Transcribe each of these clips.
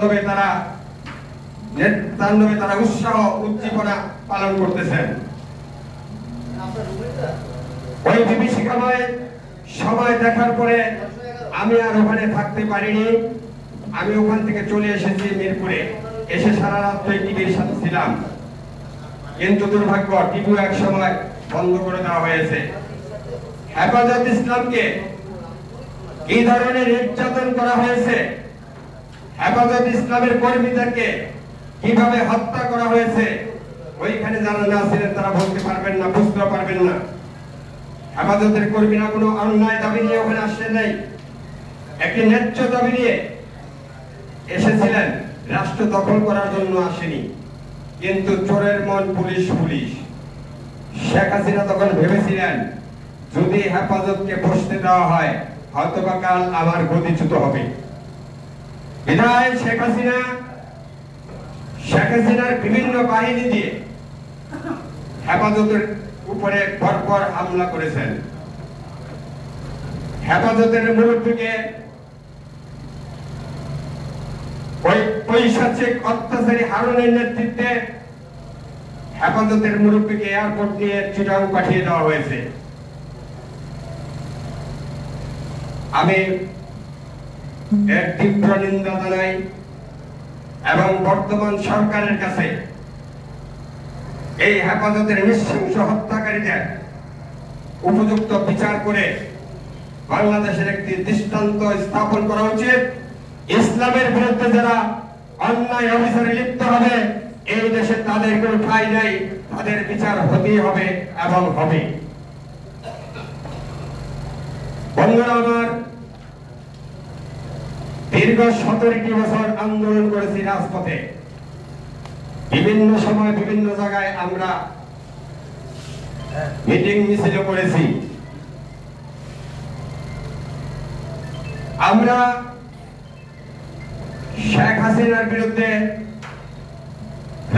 তবে তারা উৎসাহ উদ্দীপনা পালন করতেছেন। ওই বিভীষিকাময় সময় দেখার পরে আমি আর ওখানে থাকতে পারিনি। আমি ওখান থেকে চলে এসেছি মিরপুরে। এসে সারা রাত টিভির সাথে ছিলাম, কিন্তু দুর্ভাগ্য টিভিও এক সময় বন্ধ করে দেওয়া হয়েছে। হেফাজত ইসলামকে কি ধরনের নির্যাতন করা হয়েছে, হেফাজত ইসলামের কর্মীদেরকে কিভাবে হত্যা করা হয়েছে, ওইখানে যারা না ছিলেন তারা বলতে পারবেন না, বুঝতে পারবেন না। হেফাজতের কর্মীরা কোনো অন্যায় দাবি নিয়ে ওখানে আসে নাই, একটি ন্যায্য দাবি নিয়ে এসেছিলেন, রাষ্ট্র দখল করার জন্য আসেনি। কিন্তু চোরের মন পুলিশ পুলিশ। শেখ হাসিনা তখন ভেবেছিলেন যদি হেফাজতকে বসতে দেওয়া হয় হয়তোবা কাল আমার গতিচ্যুত হবে। বিধায় শেখ হাসিনার বিভিন্ন বাহিনী দিয়ে হেফাজতের উপরে পরপর হামলা করেছেন। হেফাজতের মুরব্বীকে ওই পৈশাচিক অত্যাচারী হারুনের নেতৃত্বে হেফাজতের মুরব্বীকে এয়ারপোর্ট নিয়ে চিটাগাং পাঠিয়ে দেওয়া হয়েছে। আমি এর তীব্র নিন্দা জানাই এবং বর্তমান সরকারের কাছে এই হেফাজতের নৃশংস হত্যাকারীদের উপযুক্ত বিচার করে বাংলাদেশের একটি দৃষ্টান্ত স্থাপন করা উচিত। ইসলামের বিরুদ্ধে যারা অন্যায় অবিচারে লিপ্ত হবে এই দেশে তাদের কোনো ঠাঁই নাই, তাদের বিচার হতেই হবে এবং হবে। বন্ধুরা আমার, দীর্ঘ 17টি বছর আন্দোলন করেছি রাজপথে। বিভিন্ন সময় বিভিন্ন জায়গায় আমরা মিটিং মিছিল করেছি। আমরা শেখ হাসিনার বিরুদ্ধে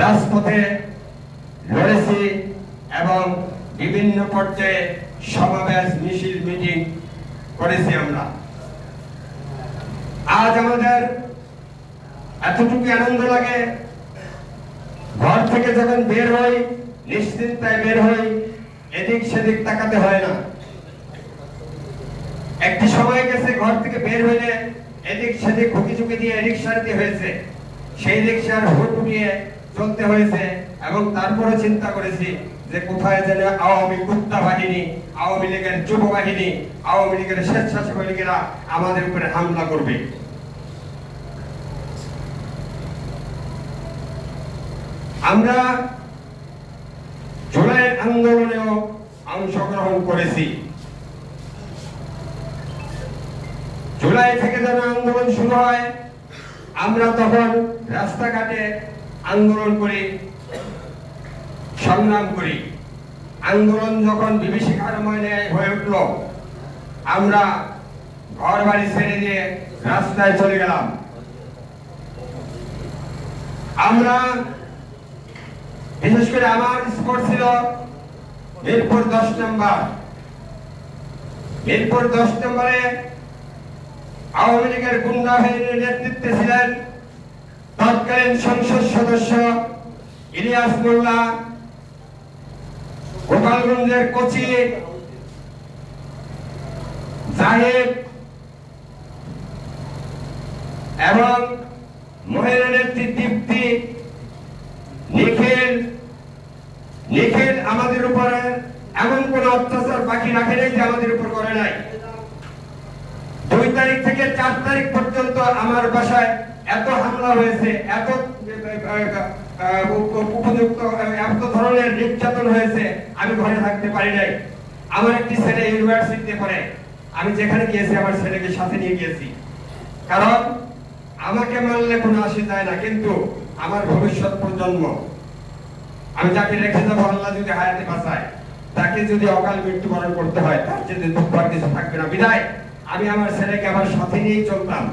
রাজপথে লড়েছি এবং বিভিন্ন পর্যায়ে সমাবেশ মিছিল মিটিং করেছি। আমরা আজ আমাদের এতটুকু আনন্দ লাগে, ঘর থেকে যখন বের হই নিশ্চিন্তায় বের হই, এদিক সেদিক তাকাতে হয় না। একটি সময় গেছে ঘর থেকে বের হইলে এদিক সেদিক হুকিঝুঁকি দিয়ে রিক্সা নিতে হয়েছে, সেই রিক্সার হুট উঠিয়ে চলতে হয়েছে এবং তারপরে চিন্তা করেছি যে কোথায় যেন আওয়ামী কুত্তা বাহিনী, আওয়ামী লীগের যুব বাহিনী, আওয়ামী লীগের স্বেচ্ছাসেবী লীগেরা আমাদের উপরে হামলা করবে। আমরা জুলাই আন্দোলনেও অংশগ্রহণ করেছি। জুলাই থেকে যখন আন্দোলন শুরু হয় আমরা তখন রাস্তাঘাটে আন্দোলন করি, সংগ্রাম করি। আন্দোলন যখন বিভীষিকাময় হয়ে উঠল আমরা ঘর বাড়ি ছেড়ে দিয়ে রাস্তায় চলে গেলাম। আমরা বিশেষ করে আমার স্পোর্ট ছিল মিরপুর 10 নম্বর। মিরপুর 10 নম্বরে আওয়ামী লীগের গুন্ডা বাহিনীর নেতৃত্বে ছিলেন তৎকালীন সংসদ সদস্য ইলিয়াস মোল্লা, গোপালগঞ্জের কোচি জাহিদ এবং মহিলা নেত্রী দীপ্তি, নিখিল আমাদের উপরে এমন কোন অত্যাচার বাকি রাখে নাই যে আমাদের উপর করে নাই। 2 তারিখ থেকে 4 তারিখ পর্যন্ত আমার বাসায় এত হামলা হয়েছে, এত উপযুক্ত এত ধরনের নির্যাতন হয়েছে, আমি ঘরে থাকতে পারি নাই। আমার একটি ছেলে ইউনিভার্সিটিতে পড়ে, আমি যেখানে গিয়েছি আমার ছেলেকে সাথে নিয়ে গিয়েছি, কারণ আমাকে মারলে কোনো আসে যায় না, কিন্তু আমার ভবিষ্যৎ প্রজন্ম, আমি যাকে রেখে যাবো আল্লাহ যদি হায়াতে বাঁচায়, তাকে যদি অকাল মৃত্যুবরণ করতে হয় তার যদি দুঃখের কিছু থাকবে না। বিধায় আমি আমার ছেলেকে আমার সাথে নিয়েই চলতাম।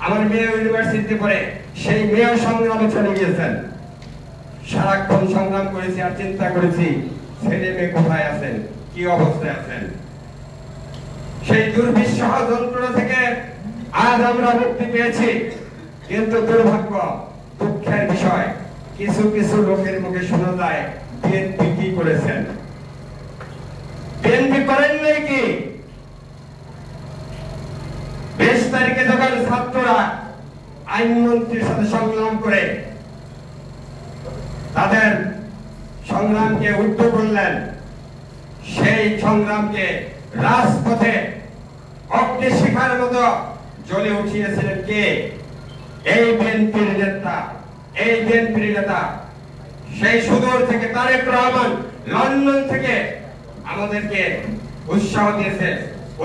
আমার মেয়ে ইউনিভার্সিটিতে পড়ে, সেই মেয়েও সংগ্রামে চলে গিয়েছেন। সারাক্ষণ সংগ্রাম করেছি আর চিন্তা করেছি ছেলে মেয়ে কোথায় আছেন, কি অবস্থায় আছেন। সেই দুর্বিষহ যন্ত্রণা থেকে আজ আমরা মুক্তি পেয়েছি। কিন্তু দুর্ভাগ্য, দুঃখের বিষয়, কিছু কিছু লোকের মুখে শোনা যায় বিএনপি কি করেছেন। বিএনপি করেন নাই কি? 20 তারিখে যখন ছাত্ররা আইনমন্ত্রীর সাথে সংগ্রাম করে তাদের সংগ্রামকে উদ্ধ করলেন, সেই সংগ্রামকে রাজপথে অগ্নিশিখার মতো জ্বলে উঠিয়েছিলেন কে? এই বিএনপির নেতা, এই বিএনপির নেতা। সেই সুদূর থেকে তারেক রহমান লন্ডন থেকে আমাদেরকে উৎসাহ দিয়েছে,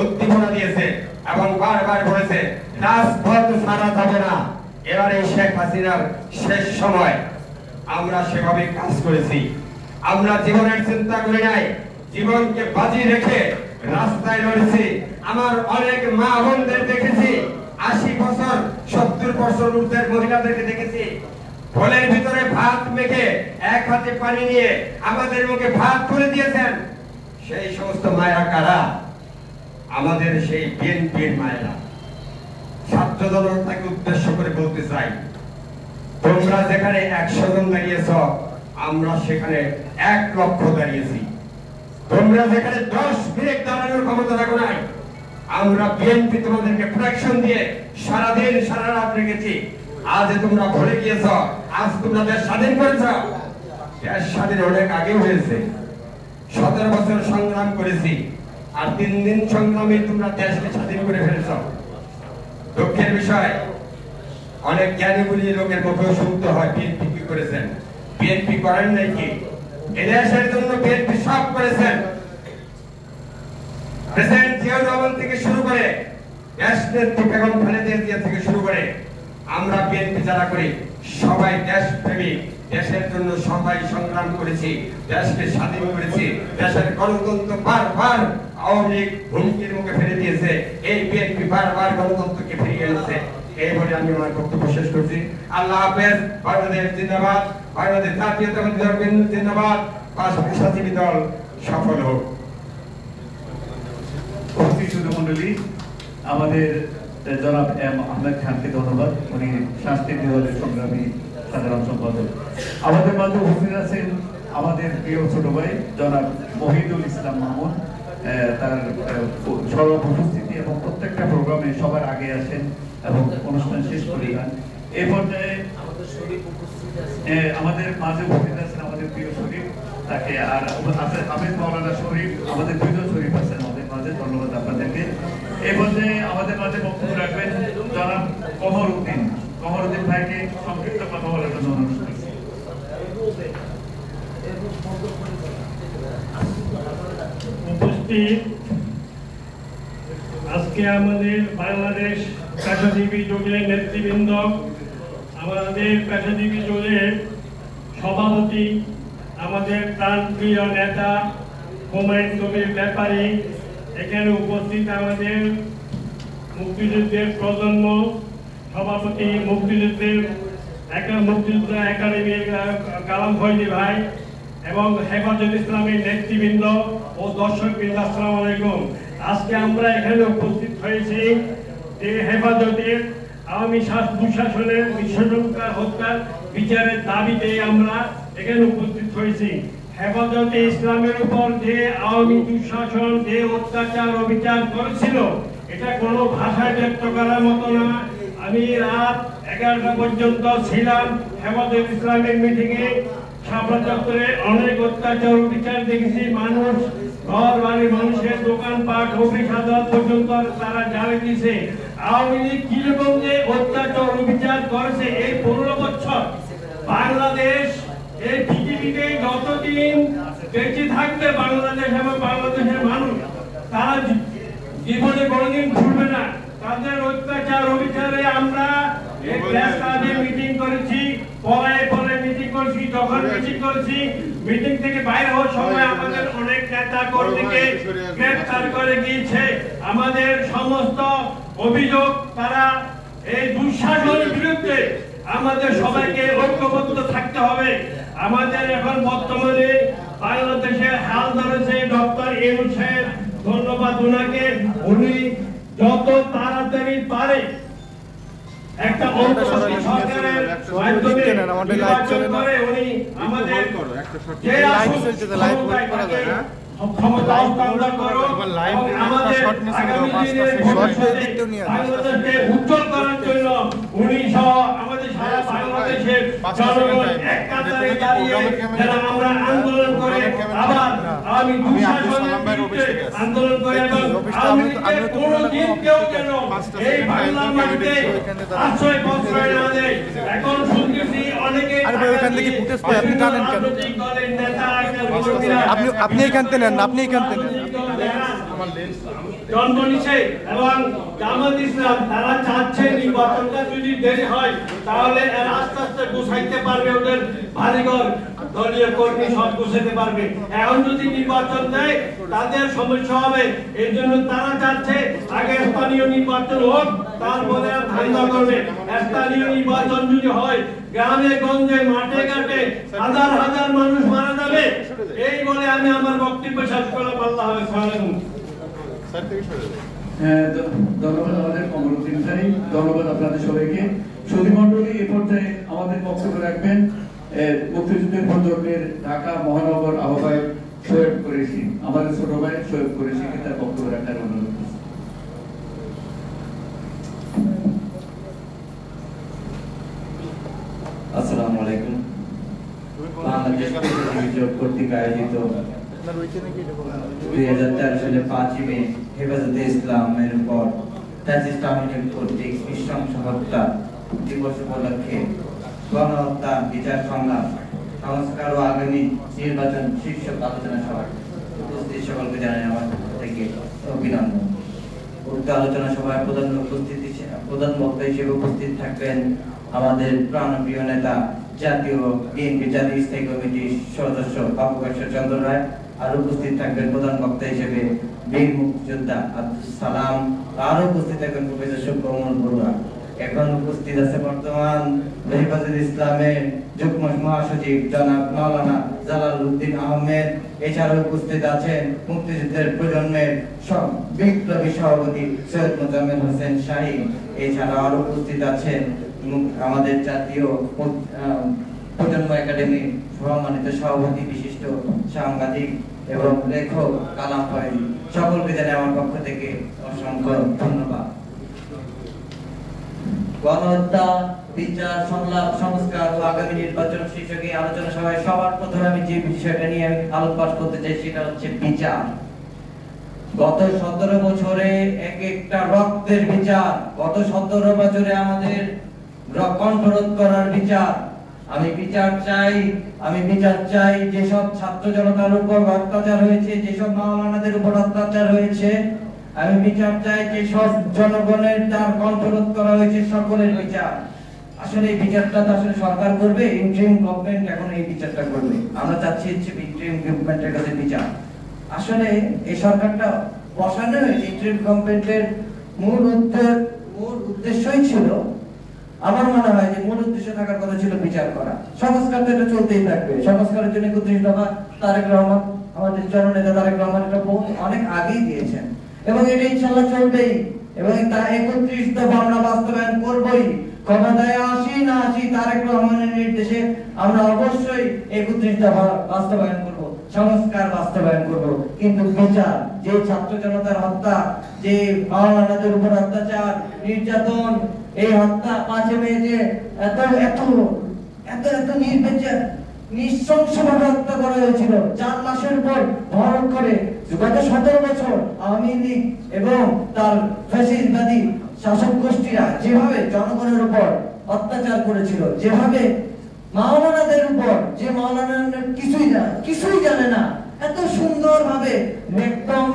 উদ্দীপনা দিয়েছে এবং বারবার বলেছে রাজপথ ছাড়া যাবে না, এবারে শেখ হাসিনার শেষ সময়। আমরা সেভাবে কাজ করেছি। আমরা জীবনের চিন্তা করি নাই, জীবনকে বাজি রেখে রাস্তায় লড়েছি। আমার অনেক মা বোনদের দেখেছি, 80 বছর 70 বছর ঊর্ধ্বের মহিলাদেরকে দেখেছি ফলের ভিতরে ভাত মেখে এক হাতে পানি নিয়ে আমাদের মুখে ভাত তুলে দিয়েছেন। সেই সমস্ত মায়েরা কারা? আমাদের সেই বিএনপির মায়েরা। ছাত্র জনতাকে উদ্দেশ্য করে বলতে চাই, তোমরা যেখানে 100 জন দাঁড়িয়েছ, আমরা সেখানে 1 লক্ষ দাঁড়িয়েছি। তোমরা যেখানে 10 মিনিট দাঁড়ানোর ক্ষমতা রাখো নাই, আমরা বিএনপি তোমাদেরকে প্রোটেকশন দিয়ে সারাদিন সারা রাত রেখেছি। আজ তোমরা ভুলে গিয়েছ, আজ তোমরা দেশ স্বাধীন করেছ। দেশ স্বাধীন অনেক আগে হয়েছে। 17 বছর সংগ্রাম করেছি, আর 3 দিন সংগ্রামে তোমরা দেশকে স্বাধীন করে ফেলেছ। দুঃখের বিষয়, অনেক জ্ঞানী গুলি লোকের মুখেও শুনতে হয় বিএনপি কি করেছেন। বিএনপি করেন নাই কি? এদেশের জন্য বিএনপি সব করেছেন। প্রেসিডেন্ট জিয়াউর রহমান থেকে শুরু করে দেশ নেত্রী বেগম খালেদা জিয়া থেকে শুরু করে আমরা বিএনপি যারা করি সবাই দেশপ্রেমিক। দেশের জন্য সবাই সংগ্রাম করেছি, দেশকে স্বাধীন করেছি। দেশের গণতন্ত্র বারবার আওয়ামী লীগ হুমকির মুখে ফেলে দিয়েছে, এই বিএনপি বারবার গণতন্ত্রকে ফিরিয়ে এনেছে। এই বলে আমি আমার বক্তব্য শেষ করছি। আল্লাহ হাফেজ। বাংলাদেশ জিন্দাবাদ, বাংলাদেশ জাতীয়তাবাদী দল জিন্দাবাদ, পাশাপাশি দল সফল হোক। মন্ডলী, আমাদের জনাব এম আহমেদ খানকে ধন্যবাদ, উনি সাংস্কৃতিক দলের সংগ্রামী সাধারণ সম্পাদক। আমাদের মাঝে উপস্থিত আছেন আমাদের প্রিয় ছোট ভাই জনাব মহিদুল ইসলাম মামুন, তার সরব উপস্থিতি এবং প্রত্যেকটা প্রোগ্রামে সবার আগে আসেন এবং অনুষ্ঠান শেষ করে যান। এই পর্যায়ে আমাদের মাঝে উপস্থিত আছেন আমাদের প্রিয় শরীফ, তাকে আর আবেদ মাওলানা শরীফ, আমাদের দুইজন শরীফ আছেন আমাদের মাঝে, ধন্যবাদ আপনাদেরকে। এই পর্যায়ে আমাদের মাঝে বক্তব্য রাখবেন জনাব কমর উদ্দিন ভাইকে সংক্ষিপ্ত কথা বলার জন্য অনুরোধ করছি। উপস্থিত আজকে আমাদের বাংলাদেশ পেশাজীবী জোটের নেতৃবৃন্দ, আমাদের পেশাজীবী জোটের সভাপতি, আমাদের প্রাণপ্রিয় নেতা হুমায়ুন কবির ব্যাপারী, এখানে উপস্থিত আমাদের মুক্তিযুদ্ধের প্রজন্ম সভাপতি, মুক্তিযুদ্ধ একাডেমির কালাম ফয়জি ভাই এবং হেফাজত ইসলামের নেতৃবৃন্দ ও দর্শকবৃন্দ, আসসালামু আলাইকুম। আজকে আমরা এখানে উপস্থিত হয়েছি যে হেফাজতের আওয়ামী দুঃশাসনের নৃশংসতার হত্যার বিচারের দাবিতে আমরা এখানে উপস্থিত হয়েছি। হেফাজতে ইসলামের উপর যে আওয়ামী দুঃশাসন, যে অত্যাচার অবিচার করেছিল, এটা কোনো ভাষায় ব্যক্ত করার মতো না। আমি রাত 11টা পর্যন্ত ছিলাম হেফাজত ইসলামের মিটিং এ। শাপলা চত্বরে অনেক অত্যাচার অবিচার দেখেছি। মানুষ, ঘর বাড়ি, মানুষের দোকানপাট, অফিস আদালত পর্যন্ত তারা জ্বালিয়ে দিয়েছে। আওয়ামী লীগ কিরকম যে অত্যাচার অবিচার করেছে এই 15 বছর, বাংলাদেশ এই পৃথিবীতে যতদিন বেঁচে থাকবে বাংলাদেশ এবং বাংলাদেশের মানুষ, তারা জীবনে কোনোদিন ভুলবে না তাদের অত্যাচার অবিচারে। আমরা মিটিং করেছি, পরে মিটিং করেছি, যখন মিটিং করেছি মিটিং থেকে বাইরে হওয়ার সময় আমাদের অনেক নেতা কর্মীকে গ্রেফতার করে গিয়েছে। আমাদের সমস্ত অভিযোগ, তারা এই দুঃশাসনের বিরুদ্ধে আমাদের সবাইকে ঐক্যবদ্ধ থাকতে হবে। আমাদের এখন বর্তমানে বাংলাদেশের হাল ধরেছে ডক্টর ইউনূস সাহেব, ধন্যবাদ ওনাকে। উনি যত তাড়াতাড়ি পারে একটা অন্তর্বর্তী সরকারের মাধ্যমে নির্বাচন করে উনি আমাদের যে ক্ষমতায় থাকে ক্ষমতা হস্তান্তর করো এবং আমাদের আগামী দিনের ভবিষ্যতে বাংলাদেশকে উজ্জ্বল করার জন্য উনি সহ আমাদের সারা বাংলাদেশের জনগণ এক কাতারে দাঁড়িয়ে যারা আমরা আন্দোলন করে আবার আমি দুঃশাসনের বিরুদ্ধে আন্দোলন করে এবং আওয়ামী লীগের কোনোদিন কেউ যেন এই বাংলার মাটিতে আশ্রয় প্রশ্রয় না দেয়। এখন শুনতেছি অনেকে রাজনৈতিক দলের নেতা আপনি এখান থেকে নেন, আপনি এখান থেকে নেন। জন্ম নিছে এবং জামাত ইসলাম তারা চাচ্ছে নির্বাচনটা যদি দেরি হয় তাহলে এরা আস্তে আস্তে গুছাইতে পারবে, ওদের বাড়িঘর দলীয় কর্মী সব গুছাইতে পারবে। এখন যদি নির্বাচন দেয় তাদের সমস্যা হবে, এই জন্য তারা চাচ্ছে আগে স্থানীয় নির্বাচন হোক, তারপরে ধান্দা করবে। স্থানীয় নির্বাচন যদি হয় গ্রামে গঞ্জে মাঠে ঘাটে হাজার হাজার মানুষ মারা যাবে। এই বলে আমি আমার বক্তব্য শেষ করলাম। আল্লাহ হাফেজ। ধন্যবাদ আমাদের কমরুদ্দিন ভাই, ধন্যবাদ আপনাদের সবাইকে। সুধী মণ্ডলী এ পর্যায়ে আমাদের বক্তব্য রাখবেন মুক্তিযুদ্ধের প্রজন্মের ঢাকা মহানগর আহ্বায়ক শোয়েব কুরেশি, আমাদের ছোট ভাই শোয়েব কুরেশিকে তার বক্তব্য রাখার অনুরোধ করছি। আসসালামু আলাইকুম। বাংলাদেশ জোট কর্তৃক আয়োজিত 2013 সালে 5 মে হেফাজতে ইসলামের উপর ফ্যাসিস্ট আওয়ামী লীগ কর্তৃক নৃশংস হত্যা দিবস উপলক্ষে গণহত্যা বিচার সংগ্রাম সংস্কার ও আগামী নির্বাচন শীর্ষক আলোচনা সভায় উপস্থিত সকলকে জানাই আমার পক্ষ থেকে অভিনন্দন। উক্ত আলোচনা সভায় প্রধান বক্তা হিসেবে উপস্থিত থাকবেন আমাদের প্রাণপ্রিয় নেতা জাতীয় বিএনপি জাতীয় স্থায়ী কমিটির সদস্য বাবুকেশ্বর চন্দ্র রায়, আর উপস্থিত থাকবেন প্রধান বক্তা হিসেবে বীর মুক্তিযোদ্ধা আব্দুল সালাম, আরো উপস্থিত থাকবেন প্রফেসর সুকমল বড়ুয়া। এখন উপস্থিত আছে বর্তমান হেফাজতে ইসলামের যুগ্ম মহাসচিব জনাব মাওলানা জালাল উদ্দিন আহমেদ। এছাড়াও উপস্থিত আছেন মুক্তিযুদ্ধের প্রজন্মের সব বিপ্লবী সভাপতি সৈয়দ মোজাম্মেল হোসেন শাহীন। এছাড়া আরো উপস্থিত আছেন আমাদের জাতীয় প্রজন্ম একাডেমির সম্মানিত সভাপতি বিশিষ্ট সাংবাদিক এবং লেখক কালাম ভাই। সকলকে জানাই আমার পক্ষ থেকে অসংখ্য ধন্যবাদ। গণহত্যা বিচার সংলাপ সংস্কার ও আগামী নির্বাচন শীর্ষকে আলোচনা সভায় সবার প্রথমে আমি যে বিষয়টা নিয়ে আমি আলোকপাত করতে চাই সেটা হচ্ছে বিচার। গত 17 বছরে এক একটা রক্তের বিচার, গত 17 বছরে আমাদের কণ্ঠরোধ করার বিচার। আমি বিচার চাই যেসব ছাত্র জনতার উপর অত্যাচার হয়েছে, যেসব মাওলানাদের উপর অত্যাচার হয়েছে। আমি বিচার চাই যেসব জনগণের তার কণ্ঠরোধ করা হয়েছে সকলের বিচার। আসলে এই বিচারটা তো আসলে সরকার করবে, ইন্টারিম গভর্নমেন্ট এখন এই বিচারটা করবে। আমরা চাচ্ছি ইন্টারিম গভর্নমেন্টের কাছে বিচার। আসলে এই সরকারটা বসানো হয়েছে, ইন্টারিম গভর্নমেন্টের মূল উদ্দেশ্যই ছিল, আমার মনে হয় যে মূল উদ্দেশ্য থাকার কথা ছিল বিচার করা। সংস্কার তো এটা চলতেই থাকবে। সংস্কারের জন্য 31 দফা তারেক রহমান, আমাদের জননেতা তারেক রহমান এটা অনেক আগেই দিয়েছেন এবং এটা ইনশাআল্লাহ চলবেই এবং তা 31 দফা আমরা বাস্তবায়ন করবই। ক্ষমতায় আসি না আসি তারেক রহমানের নির্দেশে আমরা অবশ্যই 31 দফা বাস্তবায়ন করব, সংস্কার বাস্তবায়ন করব। কিন্তু বিচার, যে ছাত্র জনতার হত্যা, যে মাওলানাদের উপর অত্যাচার নির্যাতন, এই হত্যা 5 মে যে এত এত এত এত নির্বিচার নৃশংসভাবে হত্যা করা হয়েছিল, 4 মাসের উপর ভর করে গত 17 বছর আওয়ামী লীগ এবং তার ফ্যাসিস্টবাদী শাসক গোষ্ঠীরা যেভাবে জনগণের উপর অত্যাচার করেছিল, যেভাবে মাওলানাদের উপর, যে মাওলানা কিছুই জানে না, এত সুন্দরভাবে একদম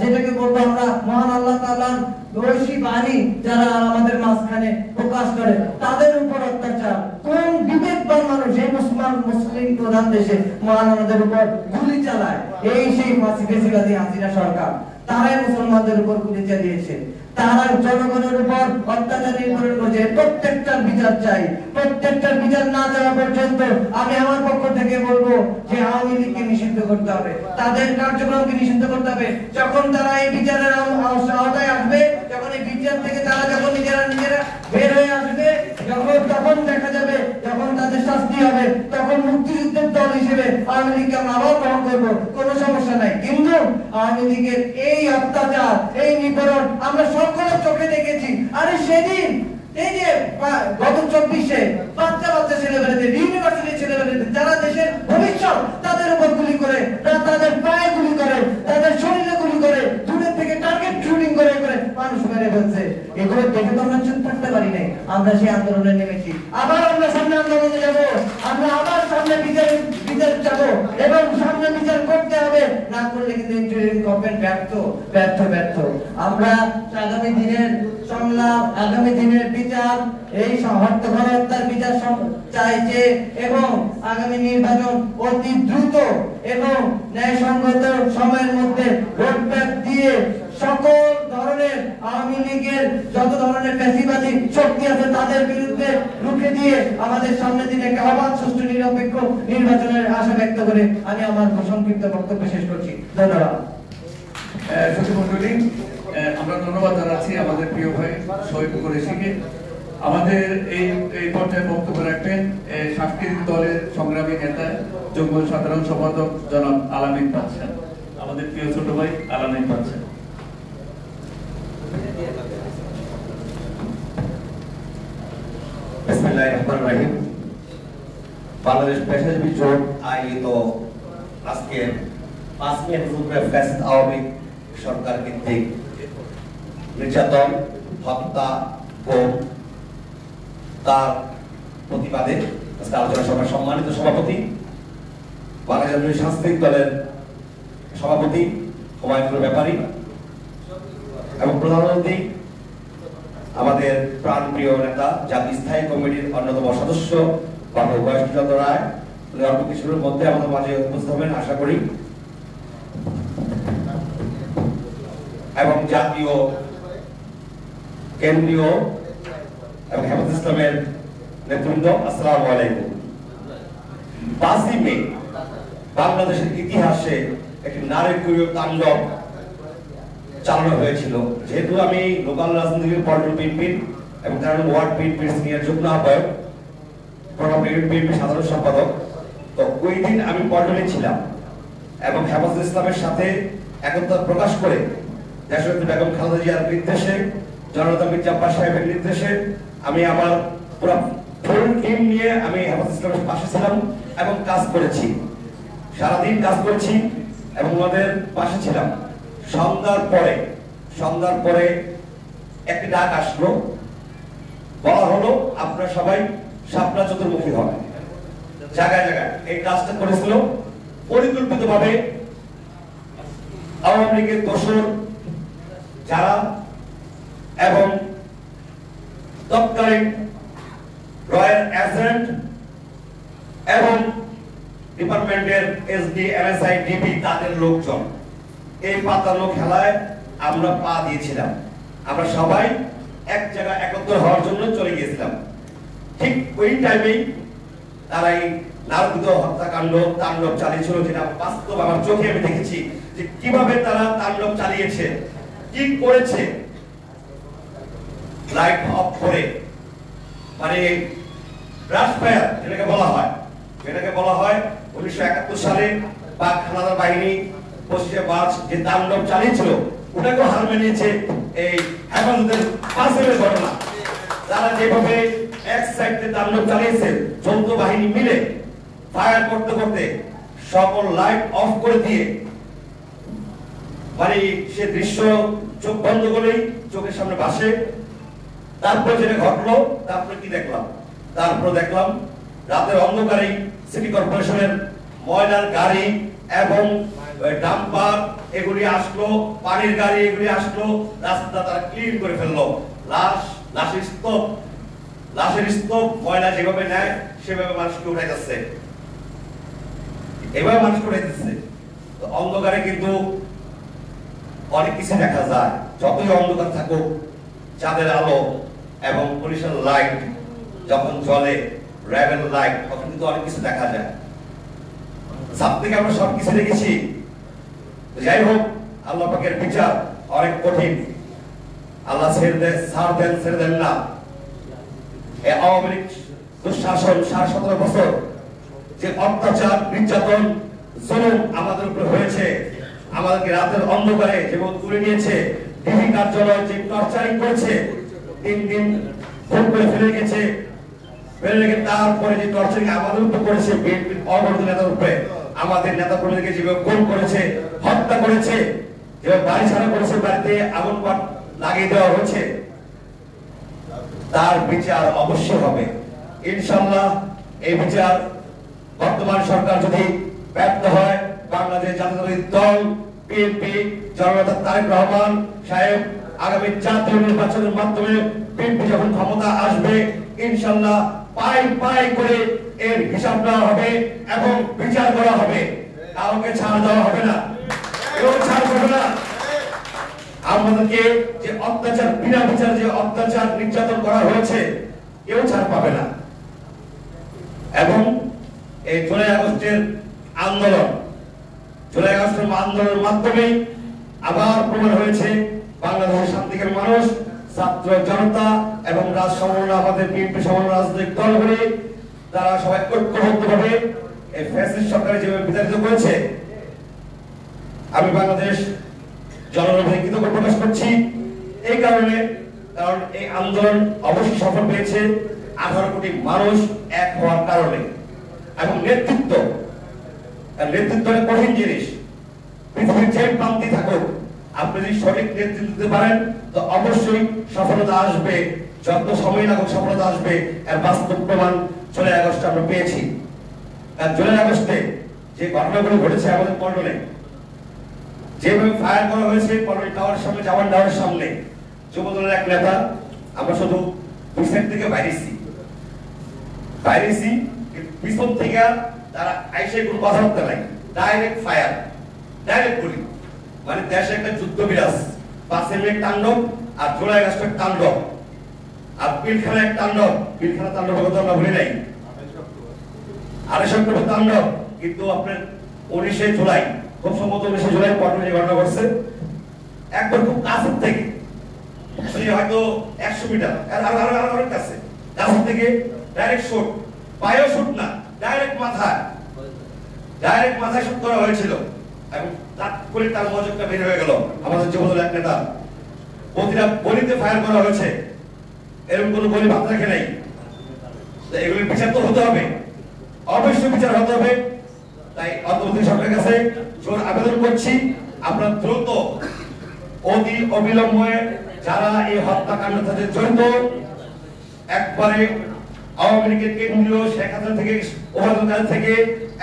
যেটাকে বলবো আমরা মহান আল্লাহ তাআলার ঐশী বাণী যারা আমাদের মাঝখানে প্রকাশ করে, তাদের উপর অত্যাচার। কোন বিবেকবান মানুষ এই মুসলিম প্রধান দেশে মাওলানাদের উপর গুলি চালায়? এই সেই ফ্যাসিবাদী হাসিনা সরকার, তারাই মুসলমানদের উপর গুলি চালিয়েছে, তারা জনগণের উপর অত্যাচার নির্ভর করেছে। প্রত্যেকটার বিচার চাই। প্রত্যেকটার বিচার না যাওয়া পর্যন্ত আমি আমার পক্ষ থেকে বলবো যে আওয়ামী লীগকে নিষিদ্ধ করতে হবে, তাদের কার্যক্রমকে নিষিদ্ধ করতে হবে। যখন তারা এই বিচারের আওতায় আসবে যখন এই বিচার থেকে তারা যখন নিজেরা বের হয়ে আসবে, তখন দেখা যাবে, যখন তাদের শাস্তি হবে, তখন মুক্তিযুদ্ধের দল হিসেবে আওয়ামী লীগকে আমরা আবার গ্রহণ করবো, কোনো সমস্যা নাই। কিন্তু আওয়ামী লীগের এই অত্যাচার, এই নিপীড়ন আমরা সকলের চোখে দেখেছি। আরে সেদিন এই যে গত 24-এ বাচ্চা ছেলেমেয়েদের, ইউনিভার্সিটি ছেলেমেয়েদের, যারা দেশের ভবিষ্যৎ, তাদের উপর গুলি করে, তাদের পায়ে গুলি করে, তাদের শরীরে গুলি করে, দূরের থেকে টার্গেট শুটিং করে মানুষ মেরে ফেলছে। এগুলো দেখে তো আমরা চুপ থাকতে পারি নাই। আমরা সেই আন্দোলনে নেমেছি, আবার আমরা সামনে আন্দোলনে যাব, আমরা আবার সামনে বিচার যাব, এবং সামনে বিচার করতে হবে। না করলে কিন্তু ইন্টারিম গভর্নমেন্ট ব্যর্থ। আমরা আগামী দিনের সংলাপ, আগামী দিনের বিচার, এই হত্যার বিচার চাইছে, এবং আগামী নির্বাচন অতি দ্রুত এবং ন্যায়সঙ্গত সময়ের মধ্যে রোডম্যাপ দিয়ে সকল ধরনের আওয়ামী লীগের যত ধরনের ফ্যাসিবাদী শক্তি আছে তাদের বিরুদ্ধে রুখে দিয়ে আমাদের সামনে দিনে একটা অবাধ, সুষ্ঠু, নিরপেক্ষ নির্বাচনের আশা ব্যক্ত করে আমি আমার সংক্ষিপ্ত বক্তব্য শেষ করছি। ধন্যবাদ। মন্ডলী, আমরা ধন্যবাদ জানাচ্ছি আমাদের প্রিয় ভাই শহীদ কুরেশিকে। আমাদের এই পর্যায়ে বক্তব্য রাখবেন সাংস্কৃতিক দলের সংগ্রামী নেতা, যুগ্ম সাধারণ সম্পাদক জনাব আলামিন বাদশা। আমাদের প্রিয় ছোট ভাই আলামিন বাদশা। बिस्मिल्लाहिर्रहमानिर्रहीम। बांग्लादेश पेशाजी জোট আয়োজিত আজকে 5 মে ফ্যাসিস্ট আওয়ামী সরকার কর্তৃক নির্যাতন, হত্যা ও তার প্রতিবাদে আজকে আলোচনা সভার সম্মানিত সভাপতি, বাংলাদেশ সাংস্কৃতিক দলের সভাপতি হুমায়ুন ব্যাপারী এবং প্রধানমন্ত্রী, আমাদের প্রাণপ্রিয় নেতা, জাতীয় স্থায়ী কমিটির অন্যতম সদস্য বাবু বয়সচন্দ্র রায়, উনি অল্প কিছুর মধ্যে আমাদের মাঝে উপস্থিত হবেন আশা করি, এবং জাতীয়, কেন্দ্রীয় এবং হেফাজত ইসলামের নেতৃবৃন্দ, আসসালামু আলাইকুম। 5 মে বাংলাদেশের ইতিহাসে একটি নারকীয় তাণ্ডব চালানো হয়েছিল। যেহেতু আমি লোকাল রাজনীতির পল্টন বিএনপির এবং ওয়ার্ড বিএনপির সিনিয়র যুগ্ম আহ্বায়ক, বিএনপির সাধারণ সম্পাদক, তো ওই দিন আমি পল্টনে ছিলাম এবং হেফাজত ইসলামের সাথে একতা প্রকাশ করে দেশনেত্রী বেগম খালেদা জিয়ার নির্দেশে, জনতা মির্জা আব্বাস সাহেবের নির্দেশে আমি আমার পুরো ফুল টিম নিয়ে আমি হেফাজত ইসলামের পাশে ছিলাম এবং কাজ করেছি, সারাদিন কাজ করেছি এবং ওদের পাশে ছিলাম। সন্ধ্যার পরে একটি ডাক আসলো, বলা হলো আপনারা সবাই শাপলা চতুর্মুখী হবে। জায়গায় এই কাজটা করেছিল পরিকল্পিতভাবে আওয়ামী লীগের দোসর যারা এবং তৎকালীন রয়্যাল এজেন্ট এবং ডিপার্টমেন্টের এসডি, এমএসআই, ডিবি তাদের লোকজন, এই পাতানো খেলায় আমরা পা দিয়েছিলাম। আমরা সবাই এক জায়গায় একত্র হওয়ার জন্য চলে গিয়েছিলাম। ঠিক ওই টাইমেই তারা এই নারকীয় হত্যাকাণ্ড তাণ্ডব চালিয়েছিল, যেটা বাস্তব আমার চোখে আমি দেখেছি যে কিভাবে তারা তাণ্ডব চালিয়েছে, কি করেছে। লাইট অফ করে, মানে ব্রাশ ফায়ার যেটাকে বলা হয় 1971 সালে পাক হানাদার বাহিনী 25শে মার্চ যে তাণ্ডব চালিয়েছিল, ওটাকেও হার মেনিয়েছে এই হেফাজতের 5 ঘটনা। তারা যেভাবে এক সাইডে তাণ্ডব চালিয়েছে, যৌথ বাহিনী মিলে ফায়ার করতে করতে সকল লাইট অফ করে দিয়ে, মানে সে দৃশ্য চোখ বন্ধ করেই চোখের সামনে ভাসে। তারপর যেটা ঘটলো, তারপরে কি দেখলাম? তারপর দেখলাম রাতের অন্ধকারে সিটি কর্পোরেশনের ময়লার গাড়ি এবং ডাম্পার এগুলি আসলো, পানির গাড়ি এগুলি আসলো, রাস্তা তারা ক্লিন করে ফেললো। লাশের স্তূপ ময়লা যেভাবে নেয় সেভাবে মানুষকে উঠাই যাচ্ছে, এভাবে মানুষকে উঠাইতেছে। তো অন্ধকারে কিন্তু অনেক কিছু দেখা যায়, যতই অন্ধকার থাকুক, চাঁদের আলো এবং পুলিশের লাইট যখন জ্বলে, র্যাবের লাইট, তখন কিন্তু অনেক কিছু দেখা যায়। সাপ থেকে আমরা সব কিছু দেখেছি। যাই হোক, আল্লাহ পাকের বিচার অনেক কঠিন। আল্লাহ ছেড়ে দেন না। এই আওয়ামী লীগ দুঃশাসন 17.5 বছর যে অত্যাচার নির্যাতন জুলুম আমাদের উপর হয়েছে, আমাদেরকে রাতের অন্ধকারে যেমন তুলে নিয়েছে, ডিবি কার্যালয় যে টর্চারিং করেছে, 3 দিন খুন করে ফেলে রেখে তারপরে যে টর্চারিং আমাদের উপর করেছে, বিএনপির অবৈধ নেতার উপরে, আমাদের নেতা কর্মীদেরকে যেভাবে খুন করেছে, হত্যা করেছে, যেভাবে বাড়ি ছাড়া করেছে, বাড়িতে আগুন লাগিয়ে দেওয়া হয়েছে, তার বিচার অবশ্যই হবে ইনশাআল্লাহ। এই বিচার বর্তমান সরকার যদি ব্যর্থ হয়, বাংলাদেশ জাতীয়তাবাদী দল বিএনপি জননেতা তারেক রহমান সাহেব আগামী জাতীয় নির্বাচনের মাধ্যমে বিএনপি যখন ক্ষমতা আসবে, ইনশাআল্লাহ পাই করে এর হিসাব নেওয়া হবে এবং বিচার করা হবে। কাউকে ছাড় দেওয়া হবে না, কেউ ছাড় পাবে না। আমাদেরকে যে অত্যাচার, বিনা বিচার যে অত্যাচার নির্যাতন করা হয়েছে, কেউ ছাড় পাবে না। এবং এই জুলাই আগস্টের আন্দোলনের মাধ্যমে আবার প্রমাণ হয়েছে বাংলাদেশের শান্তিকামী মানুষ, ছাত্র জনতা এবং আমাদের বিএনপি সমন্বয় রাজনৈতিক দলগুলি তারা সবাই ঐক্যবদ্ধভাবে এই ফ্যাসিস্ট সরকার যেভাবে বিতাড়িত করেছে, আমি বাংলাদেশ জনগণের কৃতজ্ঞতা প্রকাশ করছি। এই কারণে, কারণ এই আন্দোলন অবশ্যই সফল পেয়েছে 18 কোটি মানুষ এক হওয়ার কারণে। এবং নেতৃত্ব কঠিন জিনিস, পৃথিবীর যে প্রান্তে থাকুক, আপনি যদি সঠিক নেতৃত্ব দিতে পারেন তো অবশ্যই সফলতা আসবে। যত সময় লাগুক সফলতা আসবে, এর বাস্তব প্রমাণ জুলাই আগস্টে আমরা পেয়েছি। আর জুলাই আগস্টে যে ঘটনাগুলো ঘটেছে আমাদের পল্টনে, যেভাবে ফায়ার করা হয়েছে পল্টন টাওয়ার সামনে, জামান টাওয়ারের সামনে, যুবদলের এক নেতা, আমরা শুধু দুই সাইড থেকে বাইরেছি পিছন থেকে তারা আইসে কোনো কথাবার্তা নাই, ডাইরেক্ট ফায়ার, ডাইরেক্ট গুলি। মানে দেশে একটা যুদ্ধ বিরাজ, 5 মে তাণ্ডব আর জুলাই আগস্টের তাণ্ডব আর পিলখানা এক তাণ্ডব, পিলখানা তাণ্ডবের কথা আমরা ভুলি নাই, 28 অক্টোবর তাণ্ডব। কিন্তু আপনার 19 জুলাই, খুব সম্ভবত 19 জুলাই পল্টনে যে ঘটনা ঘটছে, একবার খুব কাছের থেকে, হয়তো 100 মিটার আর কাছে থেকে ডাইরেক্ট শুট, পায়েও শুট না, ডাইরেক্ট মাথায় শুট করা হয়েছিল। এবং তাৎক্ষণিক তার মজকটা বের হয়ে গেল। আমাদের যুবদলের এক নেতা, প্রতিটা গলিতে ফায়ার করা হয়েছে, এরকম কোনো গলি বাদ রাখে নাই। এগুলির বিচার তো হতে হবে, অবশ্যই বিচার হতে হবে। তাই অন্তর্বর্তী সরকারের কাছে জোর আবেদন করছি, আপনারা দ্রুত অতি অবিলম্বে যারা এই হত্যাকাণ্ডের সাথে জড়িত, একবারে আওয়ামী লীগের কেন্দ্রীয় শেখ হাসিনা থেকে, ওবায়দুল থেকে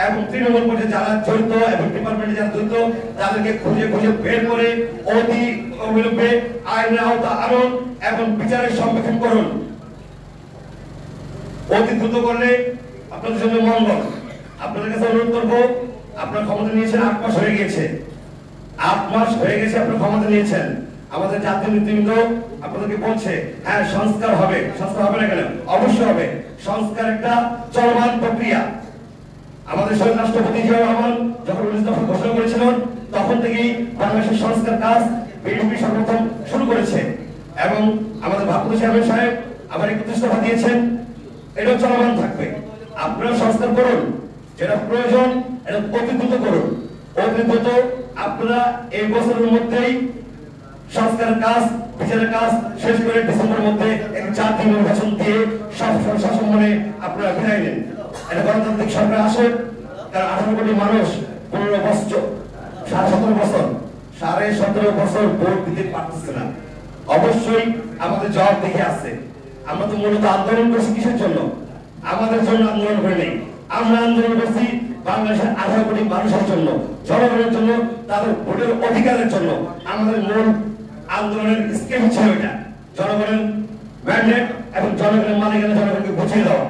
এবং তৃণমূল পর্যায়ে যারা জড়িত এবং ডিপার্টমেন্টে যারা জড়িত, তাদেরকে খুঁজে বের করে অতি অবিলম্বে আইনের আওতা আনুন এবং বিচারের সম্মুখীন করুন। অতি দ্রুত করলে আপনাদের জন্য মঙ্গল। আপনাদের কাছে অনুরোধ করবো, আপনার ক্ষমতা নিয়েছেন 8 মাস হয়ে গিয়েছে, 8 মাস হয়ে গেছে আপনার ক্ষমতা নিয়েছেন। আমাদের জাতীয় নেতৃবৃন্দ আপনাদেরকে বলছে, হ্যাঁ সংস্কার হবে। সংস্কার হবে না কেন? অবশ্যই হবে। সংস্কার একটা চলমান প্রক্রিয়া। আমাদের শহীদ রাষ্ট্রপতি জিয়াউর রহমান যখন 19 দফা ঘোষণা করেছিলেন, তখন থেকেই বাংলাদেশের সংস্কার কাজ বিএনপি সর্বপ্রথম শুরু করেছে। এবং আমাদের ভারপ্রাপ্ত চেয়ারম্যান সাহেব আবার 31 দফা দিয়েছেন, এটাও চলমান থাকবে। আপনারা সংস্কার করুন, যেটা প্রয়োজন এটা অতি দ্রুত করুন। অতি দ্রুত আপনারা এই বছরের মধ্যেই সংস্কারের কাজ, বিচারের কাজ শেষ করে ডিসেম্বরের মধ্যে একটি জাতীয় নির্বাচন দিয়ে সব শাসন মানে আপনারা বিদায় নেন। এটা গণতান্ত্রিক সরকার আসুক। কারণ 18 কোটি মানুষ 15 বছর, 17.5 বছর, 17.5 বছর ভোট দিতে পারতেছে না। অবশ্যই আমাদের জবাব দেখে আছে। আমরা তো মূলত আন্দোলন করছি কিসের জন্য? আমাদের জন্য আন্দোলন করে নেই। আমরা আন্দোলন করছি বাংলাদেশের 18 কোটি মানুষের জন্য, জনগণের জন্য, তাদের ভোটের অধিকারের জন্য। আমাদের মূল আন্দোলনের স্কিম ছিল এটা, জনগণের ম্যান্ডেট এবং জনগণের মালিকানা জনগণকে বুঝিয়ে দেওয়া।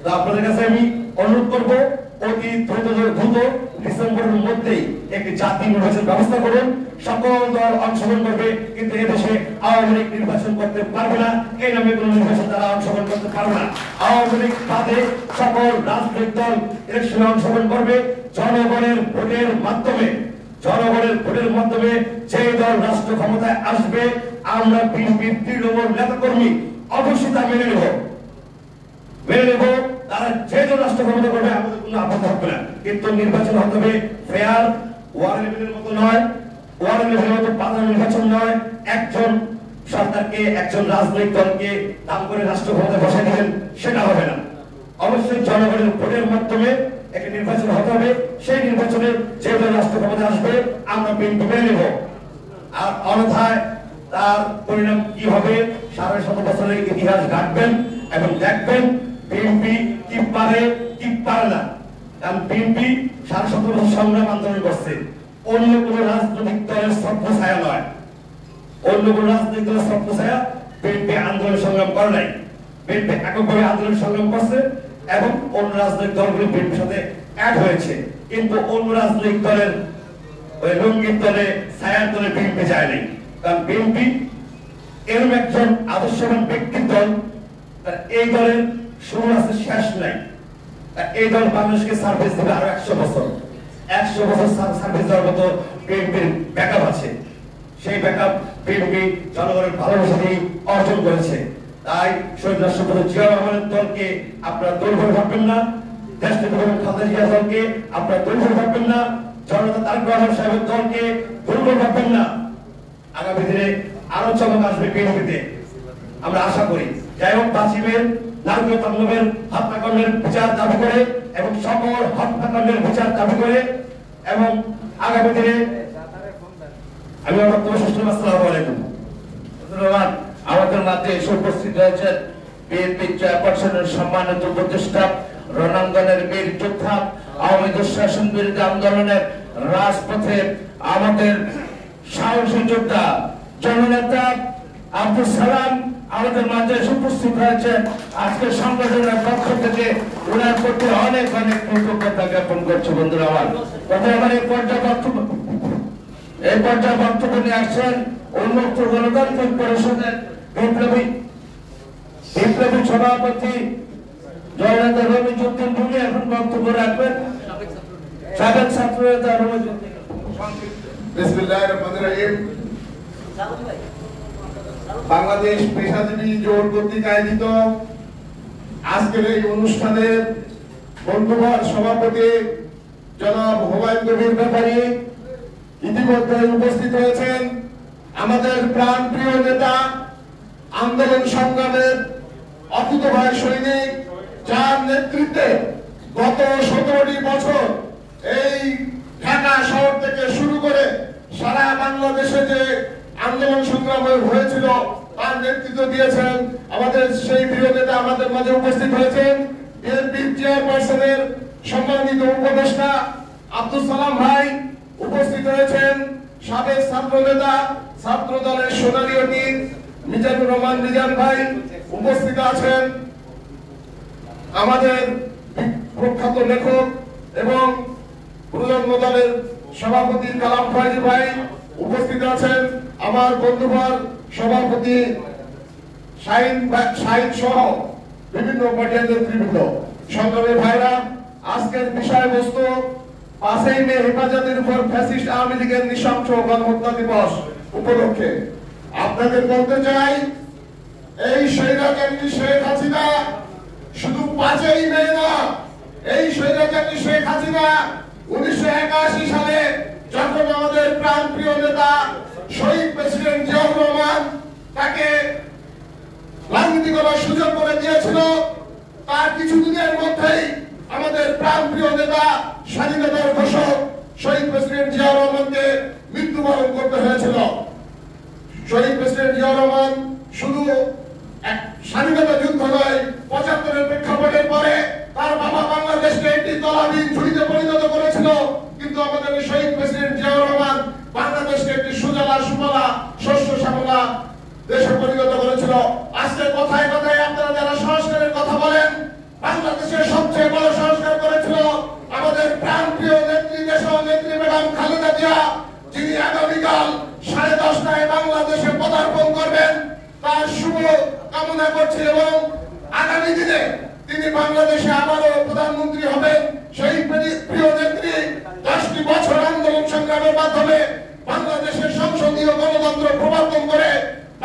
তো আপনাদের কাছে আমি অনুরোধ করবো, অতি দ্রুত ডিসেম্বরের মধ্যেই একটি জাতীয় নির্বাচন ব্যবস্থা করুন। সকল দল অংশগ্রহণ করবে, কিন্তু এদেশে আওয়ামী লীগ নির্বাচন করতে পারবে না। এই নামে কোন নির্বাচন তারা অংশগ্রহণ করতে পারবে না। আওয়ামী লীগ বাদে সকল রাজনৈতিক দল ইলেকশনে অংশগ্রহণ করবে জনগণের ভোটের মাধ্যমে। জনগণের ভোটের মাধ্যমে যে দল রাষ্ট্র ক্ষমতায় আসবে, আমরা বিএনপির তৃণমূল নেতাকর্মী অবশ্যই তা মেনে নেব। তারা যে রাষ্ট্র ক্ষমতা করবে আমাদের কোনো আপত্তি থাকবে না, কিন্তু নির্বাচন হতে হবে ফেয়ার, ওয়ার্ড লেভেলের মতো নয়, ওয়ার্ড লেভেলের মতো পাতানো নির্বাচন নয়। একজন সরকারকে, একজন রাজনৈতিক দলকে দাম করে রাষ্ট্র ক্ষমতা বসাই দিবেন, সেটা হবে না। অবশ্যই জনগণের ভোটের মাধ্যমে একটা নির্বাচন হতে হবে। সেই নির্বাচনে যে দল রাষ্ট্র ক্ষমতা আসবে আমরা বিএনপি মেনে নেব। আর অন্যথায় তার পরিণাম কি হবে 7.5 বছরের ইতিহাস ঘাটবেন এবং দেখবেন বিএনপি কি পারে কি পারে না। কারণ বিএনপি 7.5 বছর সংগ্রাম আন্দোলন করছে, অন্য কোনো রাজনৈতিক দলের ছত্রছায়া নয়, অন্য কোনো রাজনৈতিক দলের ছত্রছায়া বিএনপি আন্দোলন সংগ্রাম করে নাই। বিএনপি এককভাবে আন্দোলন সংগ্রাম করছে এবং অন্য রাজনৈতিক দলগুলো বিএনপির সাথে অ্যাড হয়েছে, কিন্তু অন্য রাজনৈতিক দলের ওই রঙিন দলে, ছায়ার দলে বিএনপি যায় নাই। কারণ বিএনপি এরকম একজন আদর্শবান ব্যক্তির দল, এই দলের শুরু আছে শেষ নাই। এই দল বাংলাদেশকে সার্ভিস দেবে আরো 100 বছর, 100 বছর সার্ভিস দেওয়ার মতো বিএনপির ব্যাকআপ আছে। সেই ব্যাকআপ বিএনপি জনগণের ভালোবাসা দিয়ে অর্জন করেছে। তাই শহীদ রাষ্ট্রপতি জিয়া রহমানের দলকে আপনারা দুর্বল ভাববেন না, দেশনেত্রী বেগম খালেদা জিয়ার দলকে আপনারা দুর্বল ভাববেন না, জনতা তারেক রহমান সাহেবের দলকে দুর্বল ভাববেন না। আগামী দিনে আরো চমক আসবে বিএনপিতে, আমরা আশা করি। যাই হোক, বাসিমের নারকীয় তাণ্ডবের হত্যাকাণ্ডের বিচার দাবি করে এবং সকল হত্যাকাণ্ডের বিচার দাবি করে এবং আগামী দিনে আমি আমার বক্তব্য শেষ করলাম। আসসালামু আলাইকুম। ধন্যবাদ। আমাদের মাঝে এসে উপস্থিত হয়েছেন বিএনপি চেয়ারপারসনের সম্মানিত উপদেষ্টা, রণাঙ্গনের বীর যোদ্ধা, আওয়ামী দুঃশাসন বিরোধী আন্দোলনের রাজপথে আমাদের সাহসী যোদ্ধা জননেতা আব্দুল সালাম আমাদের মাঝে এসে উপস্থিত হয়েছেন। আজকে সংগঠনের পক্ষ থেকে ওনার প্রতি অনেক অনেক কৃতজ্ঞতা জ্ঞাপন করছি। বন্ধুরা আমার কথা, আমার এই পর্যায়ে বক্তব্য নিয়ে আসছেন উন্মুক্ত গণতান্ত্রিক পরিষদের বিপ্লবী সভাপতি জয়নেতা রমিজউদ্দিন রুমি এখন বক্তব্য রাখবেন। সাবেক ছাত্র নেতা রমিজউদ্দিন। বিসমিল্লাহির রহমানির রহিম। বাংলাদেশ পেশাজীবী জোট কর্তৃক আয়োজিত আজকের এই অনুষ্ঠানের বন্ধুবর সভাপতি জনাব হুমায়ুন কবির ব্যাপারী ইতিমধ্যে উপস্থিত হয়েছেন। আমাদের প্রাণ প্রিয় নেতা, আন্দোলন সংগ্রামের অকুতোভয় সৈনিক, যার নেতৃত্বে গত 17টি বছর এই ঢাকা শহর থেকে শুরু করে সারা বাংলাদেশে যে আন্দোলন সংগ্রাম হয়েছিল তার নেতৃত্ব দিয়েছেন আমাদের সেই প্রিয় নেতা আমাদের মাঝে উপস্থিত হয়েছেন। বিএনপি চেয়ারপারসনের সম্মানিত উপদেষ্টা আব্দুল সালাম ভাই উপস্থিত হয়েছেন। সাবেক ছাত্র নেতা, ছাত্র দলের সোনালী অতীত মিজানুর রহমান রিজান ভাই উপস্থিত আছেন। আমাদের প্রখ্যাত লেখক এবং প্রজন্ম দলের সভাপতি কালাম ফয়জি ভাই উপস্থিত আছেন। আমার বন্ধুবর সভাপতি শাহিন সহ বিভিন্ন পর্যায়ের নেতৃবৃন্দ, সংগ্রামী ভাইরা, আজকের বিষয়বস্তু 5ই মে হেফাজতের উপর ফ্যাসিস্ট আওয়ামী লীগের নৃশংস গণহত্যা দিবস উপলক্ষে আপনাদের বলতে চাই, এই স্বৈরাচারী শেখ হাসিনা শুধু 5ই মে না, এই স্বৈরাচারী শেখ হাসিনা 1981 সালে যখন আমাদের প্রাণপ্রিয় নেতা শহীদ প্রেসিডেন্ট জিয়াউর রহমান তাকে রাজনীতি করার সুযোগ করে দিয়েছিল, তার কিছুদিনের মধ্যেই আমাদের প্রাণপ্রিয় নেতা, স্বাধীনতার ঘোষক শহীদ প্রেসিডেন্ট জিয়াউর রহমানকে মৃত্যুবরণ করতে হয়েছিল। শহীদ প্রেসিডেন্ট জিয়াউর রহমান শুধু এক স্বাধীনতা যুদ্ধ নয়, 75-এর প্রেক্ষাপটের পরে তার বাবা বাংলাদেশকে একটি তলাবিহীন ঝুড়িতে পরিণত করেছিল, কিন্তু আমাদের শহীদ প্রেসিডেন্ট জিয়াউর রহমান বাংলাদেশকে একটি সুজলা সুফলা শস্য শ্যামলা দেশে পরিণত করেছিল। আজকে কথায় কথায় আপনারা যারা সংস্কারের কথা বলেন, বাংলাদেশের সবচেয়ে বড় সংস্কার করেছিল আমাদের প্রাণপ্রিয় নেত্রী, দেশনেত্রী বেগম খালেদা জিয়া, যিনি আগামীকাল 10:30টায় বাংলাদেশে পদার্পণ করবেন। তার শুভ কামনা করছি এবং আগামী দিনে তিনি বাংলাদেশে আবারও প্রধানমন্ত্রী হবেন। সেই প্রিয় নেত্রী 10টি বছর আন্দোলন সংগ্রামের মাধ্যমে বাংলাদেশের সংসদীয় গণতন্ত্র প্রবর্তন করে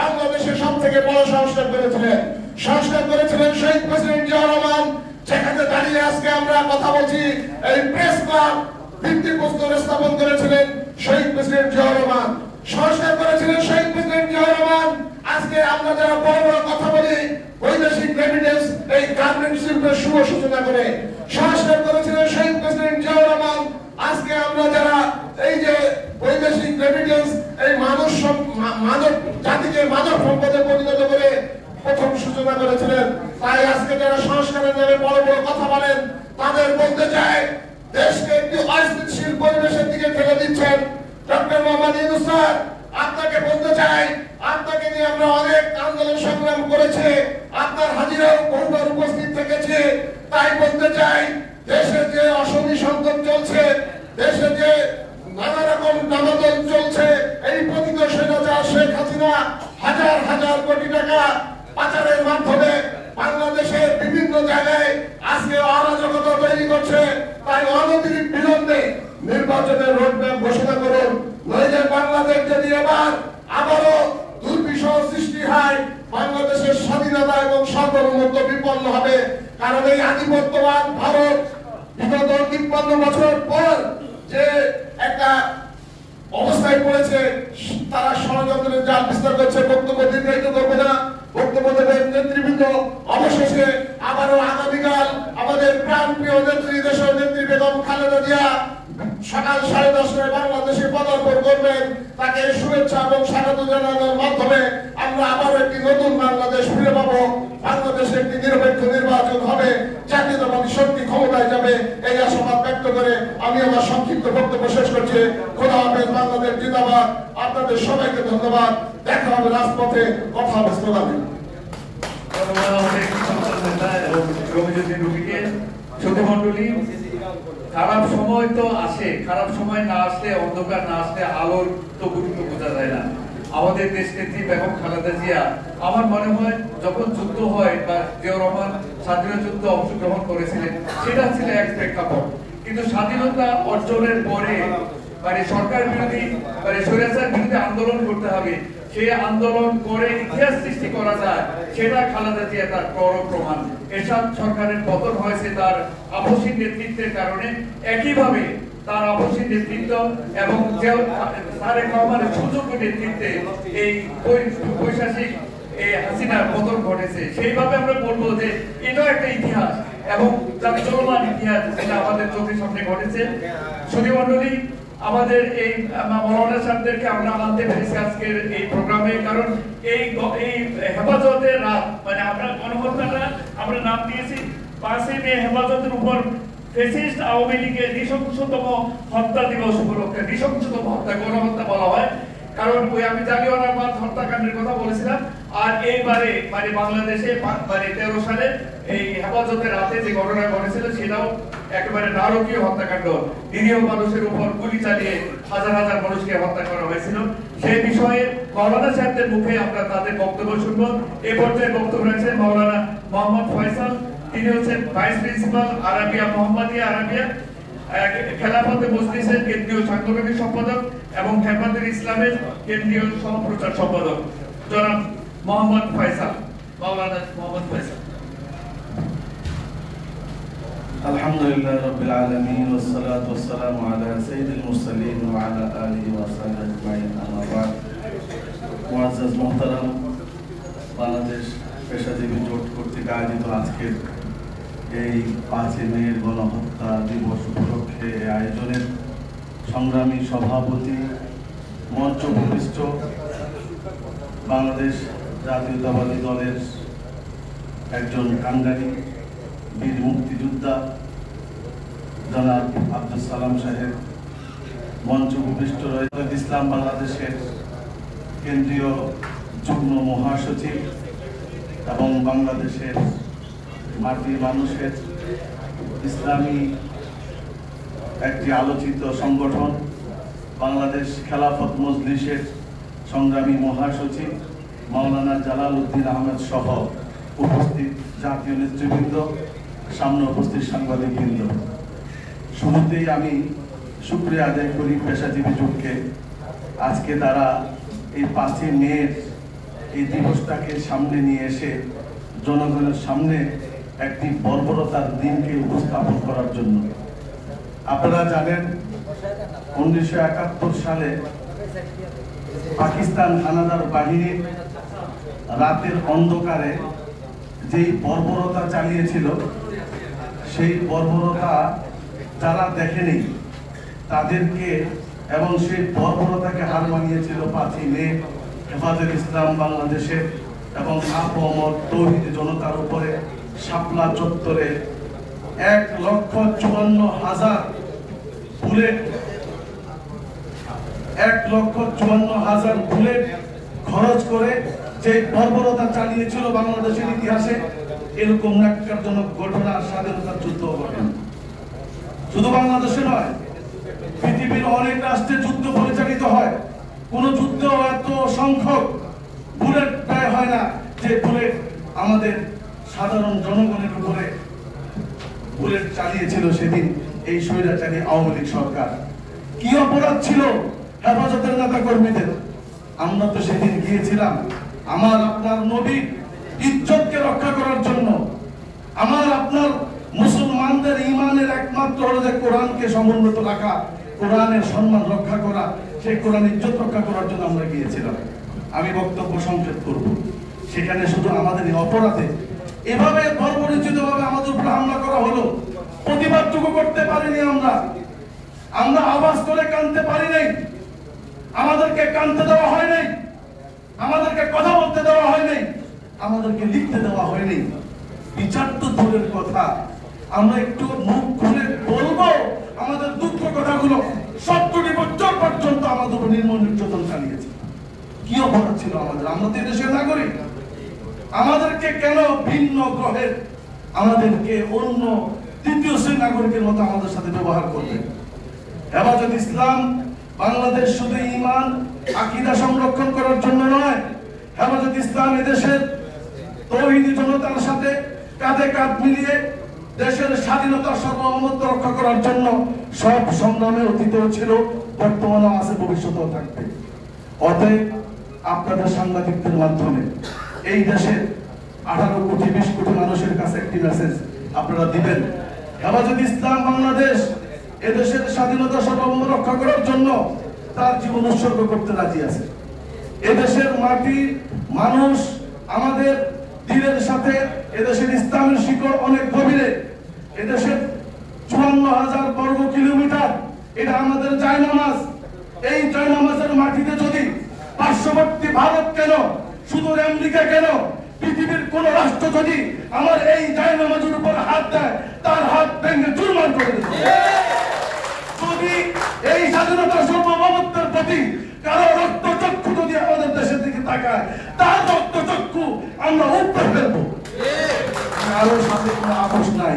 বাংলাদেশের সব থেকে বড় সংস্কার করেছিলেন। সংস্কার করেছিলেন শহীদ প্রেসিডেন্ট জিয়াউর রহমান। যেখানে দাঁড়িয়ে আজকে আমরা কথা বলছি, এই প্রেস ক্লাব ভিত্তিপ্রস্তর স্থাপন করেছিলেন শহীদ প্রেসিডেন্ট জিয়াউর রহমান। সংস্কার করেছিলেন শহীদ প্রেসিডেন্ট জিয়াউর রহমান। আজকে আমরা যারা বড় বড় কথা বলি, বৈদেশিক রেমিটেন্স, এই গার্মেন্ট শিল্পের শুভ সূচনা করে সংস্কার করেছিলেন শহীদ প্রেসিডেন্ট জিয়াউর রহমান। আজকে আমরা যারা এই যে বৈদেশিক রেমিটেন্স, এই মানব জাতিকে মানব সম্পদে পরিণত করে প্রথম সূচনা করেছিলেন। তাই আজকে যারা সংস্কারের নামে বড় বড় কথা বলেন, তাদের বলতে চাই, দেশকে একটি অস্থিতিশীল পরিবেশের দিকে ঠেলে দিচ্ছেন ডক্টর মোহাম্মদ ইউনূস স্যার। আপনাকে বলতে চাই, আপনাকে নিয়ে আমরা অনেক আন্দোলন সংগ্রাম করেছি, আপনার হাজিরাও বহুবার উপস্থিত থেকেছে। তাই বলতে চাই, দেশে যে অশনি সংকট চলছে, দেশে যে নানা রকম দামাদল চলছে, এই পতিত স্বৈরাচার শেখ হাসিনা হাজার হাজার কোটি টাকা পাচারের মাধ্যমে বাংলাদেশের বিভিন্ন জায়গায় আজকে অরাজকতা তৈরি করছে। তাই অনতিবিলম্বে নির্বাচনের রোডম্যাপ ঘোষণা করুন, নইলে বাংলাদেশ যদি এবার আবারও দুর্বিষহ সৃষ্টি হয়, বাংলাদেশের স্বাধীনতা এবং সার্বভৌমত্ব বিপন্ন হবে। কারণ এই আধিপত্যবাদ ভারত বিগত 53 বছর পর যে একটা অবস্থায় পড়েছে, তারা ষড়যন্ত্রের জাল বিস্তার করছে। বক্তব্য দীর্ঘায়িত করবে না, বক্তব্য দেবেন নেতৃবৃন্দ। অবশেষে আবারও আগামীকাল আমাদের প্রাণপ্রিয় নেত্রী, দেশের নেত্রী বেগম খালেদা জিয়া সকাল 10:30টায় বাংলাদেশে পদার্পণ করবেন। তাকে শুভেচ্ছা এবং স্বাগত জানানোর মাধ্যমে আমরা আবার একটি নতুন বাংলাদেশ ফিরে পাবো। বাংলাদেশে একটি নিরপেক্ষ নির্বাচন হবে, জাতীয়তাবাদী শক্তি ক্ষমতায় যাবে, এই আশাবাদ ব্যক্ত করে আমি আমার সংক্ষিপ্ত বক্তব্য শেষ করছি। খোদা হাফেজ, বাংলাদেশ জিন্দাবাদ। আপনাদের সবাইকে ধন্যবাদ। দেখা হবে রাজপথে, কথা হবে স্লোগানে। খারাপ সময় তো আসে, খারাপ সময় না আসলে, অন্ধকার না আসলে আলোর তো গুরুত্ব বোঝা যায় না। আমাদের দেশ নেত্রী বেগম খালেদা জিয়া, আমার মনে হয় যখন যুদ্ধ হয় বা জিয়াউর রহমান স্বাধীনতা যুদ্ধে অংশগ্রহণ করেছিলেন, সেটা ছিল এক প্রেক্ষাপট। কিন্তু স্বাধীনতা অর্জনের পরে মানে সরকার বিরোধী মানে স্বৈরাচার বিরুদ্ধে আন্দোলন করতে হবে, সেই আন্দোলন করে ইতিহাস সৃষ্টি করা যায়, সেটা খালেদা জিয়া তার প্রমাণ। এরশাদ সরকারের পতন হয়েছে তার আপসী নেতৃত্বের কারণে। একইভাবে তার আপসী নেতৃত্ব এবং তারেক রহমানের সুযোগ্য নেতৃত্বে এই বৈশাসিক হাসিনার পতন ঘটেছে। সেইভাবে আমরা বলবো যে এটাও একটা ইতিহাস এবং তার চলমান ইতিহাস, যেটা আমাদের চোখের সামনে ঘটেছে। সুধীমণ্ডলী, আমাদের এই মৌলানা সাহেবদেরকে আমরা আনতে পেরেছি আজকের এই প্রোগ্রামে, কারণ এই হেফাজতের রাত, মানে আমরা গণহত্যাটা আমরা নাম দিয়েছি 5 মে হেফাজতের উপর ফ্যাসিস্ট আওয়ামী লীগের নৃশংসতম হত্যা দিবস উপলক্ষে। নৃশংসতম হত্যা, গণহত্যা বলা হয়, কারণ ওই আমি জালিয়ানওয়ালাবাগ হত্যাকাণ্ডের কথা বলেছিলাম। আর এইবারে মানে বাংলাদেশে মানে 13 সালে এই হেফাজতের রাতে যে ঘটনা ঘটেছিল, সেটাও একেবারে নারকীয় হত্যাকাণ্ড। নিরীহ মানুষের উপর গুলি চালিয়ে হাজার হাজার মানুষকে হত্যা করা হয়েছিল। সেই বিষয়ে মাওলানা সাহেবদের মুখে আমরা তাদের বক্তব্য শুনবো। এই পর্যায়ে বক্তব্য রাখছেন মাওলানা মোহাম্মদ ফয়সাল, তিনি হচ্ছেন ভাইস প্রিন্সিপাল আরাবিয়া মোহাম্মদিয়া আরাবিয়া, খেলাফতে মজলিসের কেন্দ্রীয় সাংগঠনিক সম্পাদক এবং হেফাজতে ইসলামের কেন্দ্রীয় সহপ্রচার সম্পাদক, জনাব মোহাম্মদ ফয়সাল। মাওলানা মোহাম্মদ ফয়সাল। আলহামদুলিল্লাহ রাব্বিল আলামিন ওয়াসসালাতু ওয়াসসালামু আলা সাইয়্যিদিল মুরসালিন ওয়া আলা আলিহি ওয়া সাহবিহি আজমাইন, আম্মা বা'দ। মুআজ্জাজ মুহতারাম, বাংলাদেশ পেশাজীবী জোট কর্তৃক আয়োজিত আজকের এই 5 মে গণহত্যা দিবস উপলক্ষে আয়োজনের সংগ্রামী সভাপতি, মঞ্চ ভূমিষ্ঠ বাংলাদেশ জাতীয়তাবাদী দলের একজন কাঙ্গালী বীর মুক্তিযোদ্ধা জনাব আব্দুল সালাম সাহেব, মঞ্চ ভূমিষ্ঠ রয়েছে ইসলাম বাংলাদেশের কেন্দ্রীয় যুগ্ম মহাসচিব এবং বাংলাদেশের মাটির মানুষের ইসলামী একটি আলোচিত সংগঠন বাংলাদেশ খেলাফত মজলিসের সংগ্রামী মহাসচিব মাওলানা জালাল উদ্দিন আহমেদ সহ উপস্থিত জাতীয় নেতৃবৃন্দ, সামনে উপস্থিত সাংবাদিকবৃন্দ, শুরুতেই আমি শুকরিয়া আদায় করি পেশাজীবী জোটকে। আজকে তারা এই 5 মে এই দিবসটাকে সামনে নিয়ে এসে জনগণের সামনে একটি বর্বরতার দিনকে উপস্থাপন করার জন্য। আপনারা জানেন 1971 সালে পাকিস্তান হানাদার বাহিনী রাতের অন্ধকারে যেই বর্বরতা চালিয়েছিল, সেই বর্বরতা যারা দেখেনি তাদেরকে এবং সেই বর্বরতাকে হার মানিয়েছিল 5ই মে হেফাজত ইসলাম বাংলাদেশের এবং আপামর তৌহিদি জনতার উপরে শাপলা চত্বরে 1,54,000 বুলেট 1,54,000 বুলেট খরচ করে যে বর্বরতা চালিয়েছিল বাংলাদেশের ইতিহাসে এরকম ন্যাক্কারজনক ঘটনা স্বাধীনতার যুদ্ধ ঘটে। শুধু বাংলাদেশে নয়, পৃথিবীর অনেক রাষ্ট্রে যুদ্ধ পরিচালিত হয়, কোন যুদ্ধ এত সংখ্যক বুলেট ব্যয় হয় না যে বুলেট আমাদের সাধারণ জনগণের উপরে বুলেট চালিয়েছিল সেদিন এই স্বৈরাচারী আওয়ামী লীগ সরকার। কি অপরাধ ছিল হেফাজতের নেতা কর্মীদের? আমরা তো সেদিন গিয়েছিলাম আমার আপনার নবীর ইজ্জতকে রক্ষা করার জন্য, আমার আপনার মুসলমানদের ঈমানের একমাত্র হলো যে কোরআনকে সমুন্নত রাখা, কোরআনের সম্মান রক্ষা করা, সেই কোরআন ইজ্জত রক্ষা করার জন্য আমরা গিয়েছিলাম। আমি বক্তব্য সংক্ষেপ করব। সেখানে শুধু আমাদের অপরাধে এভাবে বর্বরচিতভাবে আমাদের উপর হামলা করা হলো, প্রতিবাদটুকু করতে পারিনি আমরা আওয়াজ করে কাঁদতে পারি নাই, আমাদেরকে কাঁদতে দেওয়া হয় নাই, আমাদেরকে কথা বলতে দেওয়া হয় নাই, আমাদেরকে লিখতে দেওয়া হয়নি। বিচার তো দূরের কথা, আমরা একটু মুখ খুলে বলবো আমাদের দুঃখ কথাগুলো। 70 বছর পর্যন্ত আমাদের উপর নির্মম নির্যাতন চালিয়েছে। কি অপরাধ ছিল আমাদের? আমরা তো দেশের নাগরিক। আমাদেরকে কেন ভিন্ন গ্রহের, আমাদেরকে অন্য তৃতীয় শ্রেণীর নাগরিকের মতো আমাদের সাথে ব্যবহার করবে? হেফাজত ইসলাম বাংলাদেশ শুধু ঈমান আকীদা সংরক্ষণ করার জন্য নয়, হেফাজত ইসলাম এদেশের তৌহিদি জনতার সাথে কাঁধে কাঁধ মিলিয়ে দেশের স্বাধীনতা সার্বভৌমত্ব রক্ষা করার জন্য সব সংগ্রামে অতীতেও ছিল, বর্তমানেও আছে, ভবিষ্যতেও থাকবে। অতএব আপনাদের সাংবাদিকদের মাধ্যমে এই দেশের 18 কোটি 20 কোটি মানুষের কাছে একটি মেসেজ আপনারা দিবেন। হেফাজত ইসলাম বাংলাদেশ এদেশের স্বাধীনতা সার্বভৌম রক্ষা করার জন্য তার জীবন উৎসর্গ করতে রাজি আছে। এদেশের মাটি, মানুষ, আমাদের দিনের সাথে এদেশের ইসলামের শিকড় অনেক গভীরে। এদেশের 54,000 বর্গ কিলোমিটার, এটা আমাদের জায়নামাজ। এই জায়নামাজের মাটিতে যদি পার্শ্ববর্তী ভারত কেন, শুধু আমেরিকা কেন, পৃথিবীর কোন রাষ্ট্র যদি আমার এই জায়নামাজের উপর হাত দেয়, তার হাত ভেঙে চুরমার করে দেবে। যদি এই স্বাধীনতা সার্বভৌমত্বের প্রতি কারো রক্তচক্ষু যদি আমাদের দেশের দিকে তাকায়, তার রক্তচক্ষু আমরা উপড়ে ফেলবো। কারোর সাথে কোনো আপোষ নাই।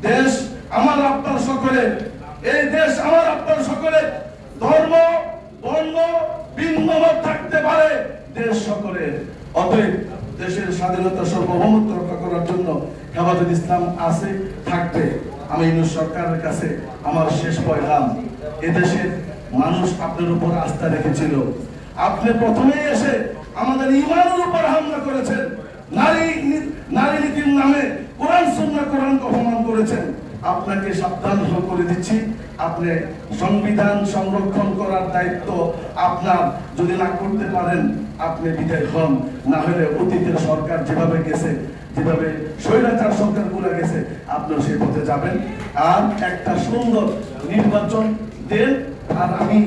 দেশ আমার আপনার সকলের, এই দেশ আমার আপনার সকলের। ধর্ম, বর্ণ, ভিন্ন মত থাকতে পারে, দেশ সকলের। অতএব দেশের স্বাধীনতা সার্বভৌমত্ব রক্ষা করার জন্য হেফাজত ইসলাম আছে, থাকবে। আমি ইউনূস সরকারের কাছে আমার শেষ পয়গাম, এদেশের মানুষ আপনার উপর আস্থা রেখেছিল। আপনি প্রথমেই এসে আমাদের ঈমানের উপর হামলা করেছেন, নারী নীতির নামে কোরআন সুন্নাহ কোরআনকে অপমান করেছেন। আপনাকে সাবধান করে দিচ্ছি, আপনি সংবিধান সংরক্ষণ করার দায়িত্ব আপনার। যদি না করতে পারেন আপনি বিদায় হন, না হলে অতীতের সরকার যেভাবে গেছে, যেভাবে স্বৈরাচার সরকার গুলো গেছে, আপনারা সেই পথে যাবেন। আর একটা সুন্দর নির্বাচন দেন। আর আমি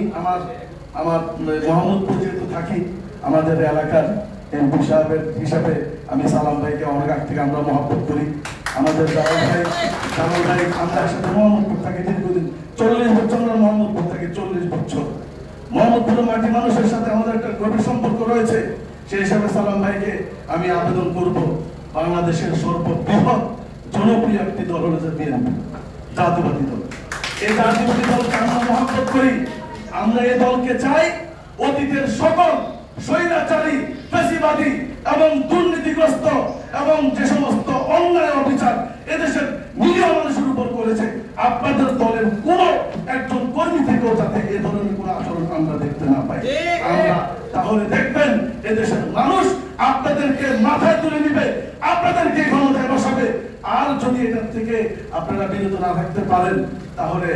আমার মোহাম্মদপুর যেহেতু থাকি, আমাদের এলাকার এমপি সাহেবের হিসাবে আমি সালাম ভাইকে অনেক আগ থেকে আমরা মহব্বত করি। আমাদের জামাল ভাই আমরা একসাথে মোহাম্মদপুর থাকি দীর্ঘদিন, 40 বছর আমরা মোহাম্মদপুর থাকি, 40 বছর। মোহাম্মদপুরের মাটি মানুষের সাথে আমাদের একটা গভীর সম্পর্ক রয়েছে। সেই হিসাবে সালাম ভাইকে আমি আবেদন করব, বাংলাদেশের সর্ববৃহৎ জনপ্রিয় একটি দল হলো যে বিএনপি, জাতীয়বাদী দল। এই জাতীয়বাদী দলকে আমরা মহব্বত করি। আমরা এই দলকে চাই অতীতের সকল স্বৈরাচারী, ফ্যাসিবাদী এবং দুর্নীতিগ্রস্ত এবং যে সমস্ত অন্যায় অবিচার এদেশের নিরীহ মানুষের উপর করেছে, আপনাদের দলের কোন একজন কর্মী থেকেও যাতে এ ধরনের কোন আচরণ আমরা দেখতে না পাই। আমরা তাহলে দেখবেন এদেশের মানুষ আপনাদেরকে মাথায় তুলে নিবে, আপনাদেরকে ক্ষমতায় বসাবে। আর যদি এটার থেকে আপনারা বিরত না থাকতে পারেন, তাহলে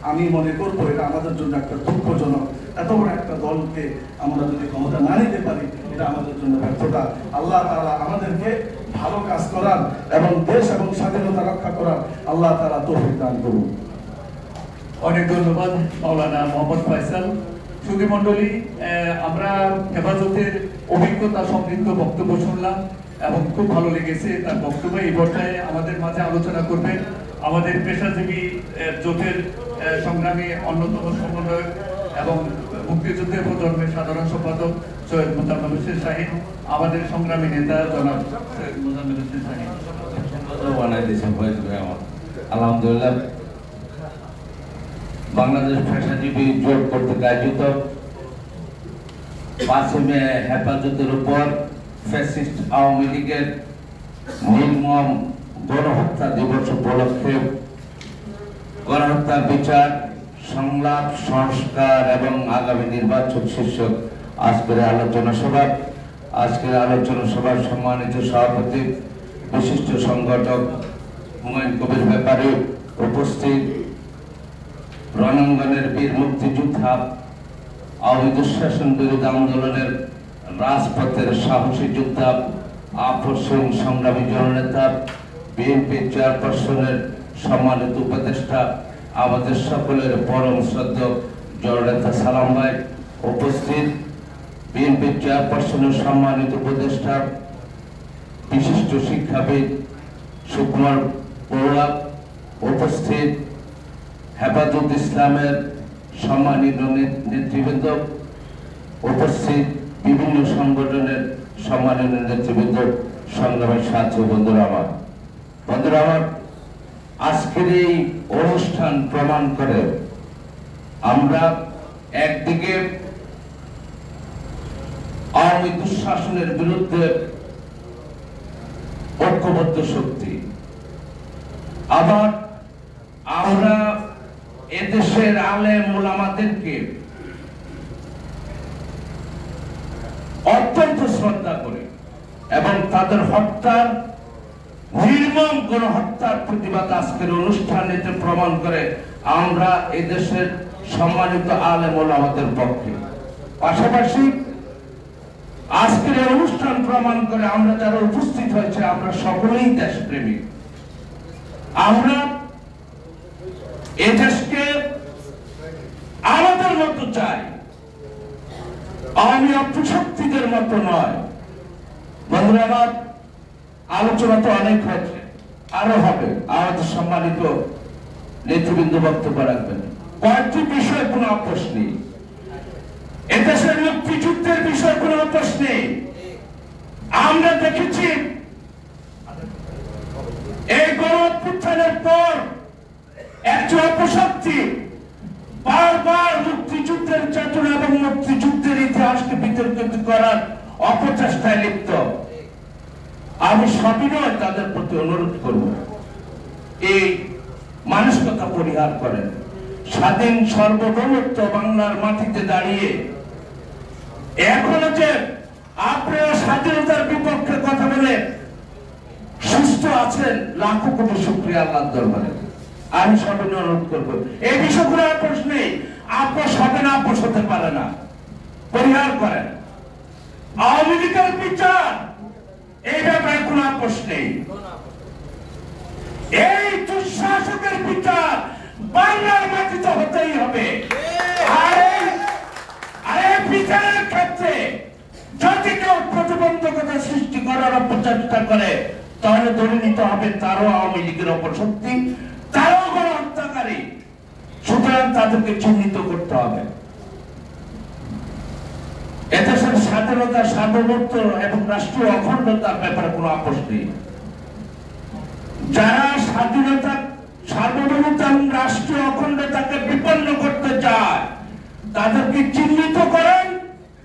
আমি মনে করবো এটা আমাদের জন্য একটা দুঃখজনক। এত বড় একটা দলকে আমরা যদি ক্ষমতা না নিতে পারি, এটা আমাদের জন্য ব্যর্থতা। আল্লাহ তাআলা আমাদেরকে ভালো কাজ করার এবং দেশ এবং স্বাধীনতা রক্ষা করার আল্লাহ তাআলা তৌফিক দান করুন। অনেক ধন্যবাদ মাওলানা মোহাম্মদ ফয়সাল। সুধী মণ্ডলী, আমরা হেফাজতের অভিজ্ঞতা সমৃদ্ধ বক্তব্য শুনলাম এবং খুব ভালো লেগেছে তার বক্তব্য। এই পর্যায়ে আমাদের মাঝে আলোচনা করবেন আমাদের পেশাজীবী জোটের সংগ্রামী অন্যতম সমন্বয়ক এবং মুক্তিযুদ্ধের প্রজন্মের সাধারণ সম্পাদক সৈয়দ মোজাম্মেল হোসেন শাহীন, আমাদের সংগ্রামী নেতা জনাব সৈয়দ মোজাম্মেল হোসেন শাহীন। আলহামদুলিল্লাহ, বাংলাদেশ পেশাজীবী জোট কর্তৃক আয়োজিত 5 মে হেফাজতের উপর ফ্যাসিস্ট আওয়ামী লীগের নির্মম গণহত্যা দিবস উপলক্ষে গণহত্যার বিচার, সংলাপ, সংস্কার এবং আগামী নির্বাচন শীর্ষক আজকের আলোচনা সভার সম্মানিত সভাপতি বিশিষ্ট সংগঠক হুমায়ুন কবির ব্যাপারী উপস্থিত, রণাঙ্গনের বীর মুক্তিযোদ্ধা, আওয়ামী দুঃশাসন বিরোধী আন্দোলনের রাজপথের সাহসী যোদ্ধা, আপসহীন সংগ্রামী জননেতা, বিএনপি চেয়ারপারসনের সম্মানিত উপদেষ্টা, আমাদের সকলের পরম শ্রদ্ধেয় জননেতা সালাম ভাই উপস্থিত, বিএনপি চেয়ারপারসনের সম্মানিত উপদেষ্টা বিশিষ্ট শিক্ষাবিদ সুকুমার বড়ুয়া উপস্থিত, হেফাজত ইসলামের সম্মানিত নেতৃবৃন্দ উপস্থিত, বিভিন্ন সংগঠনের সম্মানিত নেতৃবৃন্দ, সংগ্রামের সাথী বন্ধুরা আমার, আজকের এই অনুষ্ঠান প্রমাণ করে আমরা একদিকে আওয়ামী দুঃশাসনের বিরুদ্ধে ঐক্যবদ্ধ শক্তি, আবার আমরা এদেশের আলেম ওলামাদেরকে অত্যন্ত শ্রদ্ধা করি এবং তাদের হত্যার, নির্মম গণহত্যার প্রতিবাদ আজকের অনুষ্ঠানে প্রমাণ করে আমরা এদেশের সম্মানিত আলেম ওলামাদের পক্ষে। পাশাপাশি আজকের এই অনুষ্ঠান প্রমাণ করে আমরা যারা উপস্থিত হয়েছে আমরা সকলেই দেশপ্রেমিক। আমরা এদেশকে আমাদের মতো চাই, আওয়ামী অপশক্তিদের মতো নয়। বন্ধুরা আমার, আলোচনা তো অনেক হয়েছে, আরো হবে। আমাদের সম্মানিত নেতৃবৃন্দ বক্তব্য রাখবেন। কয়েকটি বিষয়ে কোনো আপোষ নেই, এদেশের মুক্তিযুদ্ধের বিষয়ে কোনো আপোষ নেই। আমরা দেখেছি এই গণ-অভ্যুত্থানের পর একজন অপশক্তি বারবার মুক্তিযুদ্ধের চেতনা এবং মুক্তিযুদ্ধের ইতিহাসকে বিতর্কিত করার অপচেষ্টায় লিপ্ত। আমি সবিনয় তাদের প্রতি অনুরোধ করব, এই মানসিকতা পরিহার করেন। স্বাধীন সার্বভৌমত্ব বাংলার মাটিতে দাঁড়িয়ে এখনো যে আপনারা স্বাধীনতার বিপক্ষে কথা বলে সুস্থ আছেন, লাখো কোটি শুকরিয়া আল্লাহর দরবারে। আমি সবিনয় অনুরোধ করবো, এই বিষয়গুলো আপোষ নেই, আপোষ হবে না, আপোষ হতে পারে না, পরিহার করেন। আওয়ামী লীগের বিচার, এই ব্যাপারে কোনো আপোষ নেই। এই দুঃশাসকের বিচার বাংলার মাটিতে হতেই হবে। আর এই বিচারের ক্ষেত্রে যদি কেউ প্রতিবন্ধকতা সৃষ্টি করার অপচেষ্টা করে, তাহলে ধরে নিতে হবে তারও আওয়ামী লীগের অপশক্তি, তারও গণহত্যাকারী। সুতরাং তাদেরকে চিহ্নিত করতে হবে। এদেশের স্বাধীনতা, সার্বভৌমত্ব এবং রাষ্ট্রীয় অখণ্ডতার ব্যাপারে কোনো আপোষ নেই। যারা স্বাধীনতা, সার্বভৌমত্ব এবং রাষ্ট্রীয় অখণ্ডতাকে বিপন্ন করতে চায় তাদেরকে চিহ্নিত করেন,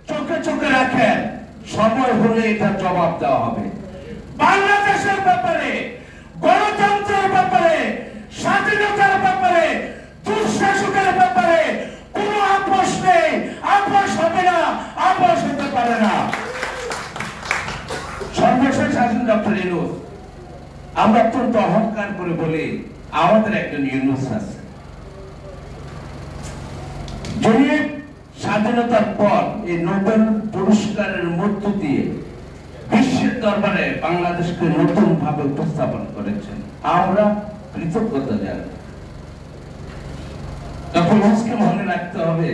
চোখে চোখে রাখেন, সময় হলে এটা জবাব দেওয়া হবে। বাংলাদেশের ব্যাপারে, গণতন্ত্রের ব্যাপারে, স্বাধীনতার ব্যাপারে, দুঃশাসকের ব্যাপারে কোনো আপোষ নেই, আপোষ হবে না, আপোষ হতে পারে না। আমরা অত্যন্ত অহংকার করে বলি আমাদের একজন ইউনুস আছে, যিনি স্বাধীনতার পর এই নোবেল পুরস্কারের মধ্য দিয়ে বিশ্বের দরবারে বাংলাদেশকে নতুন ভাবে উপস্থাপন করেছেন। আমরা কৃতজ্ঞতা জানাই। ডক্টর ইউনুসকে মনে রাখতে হবে,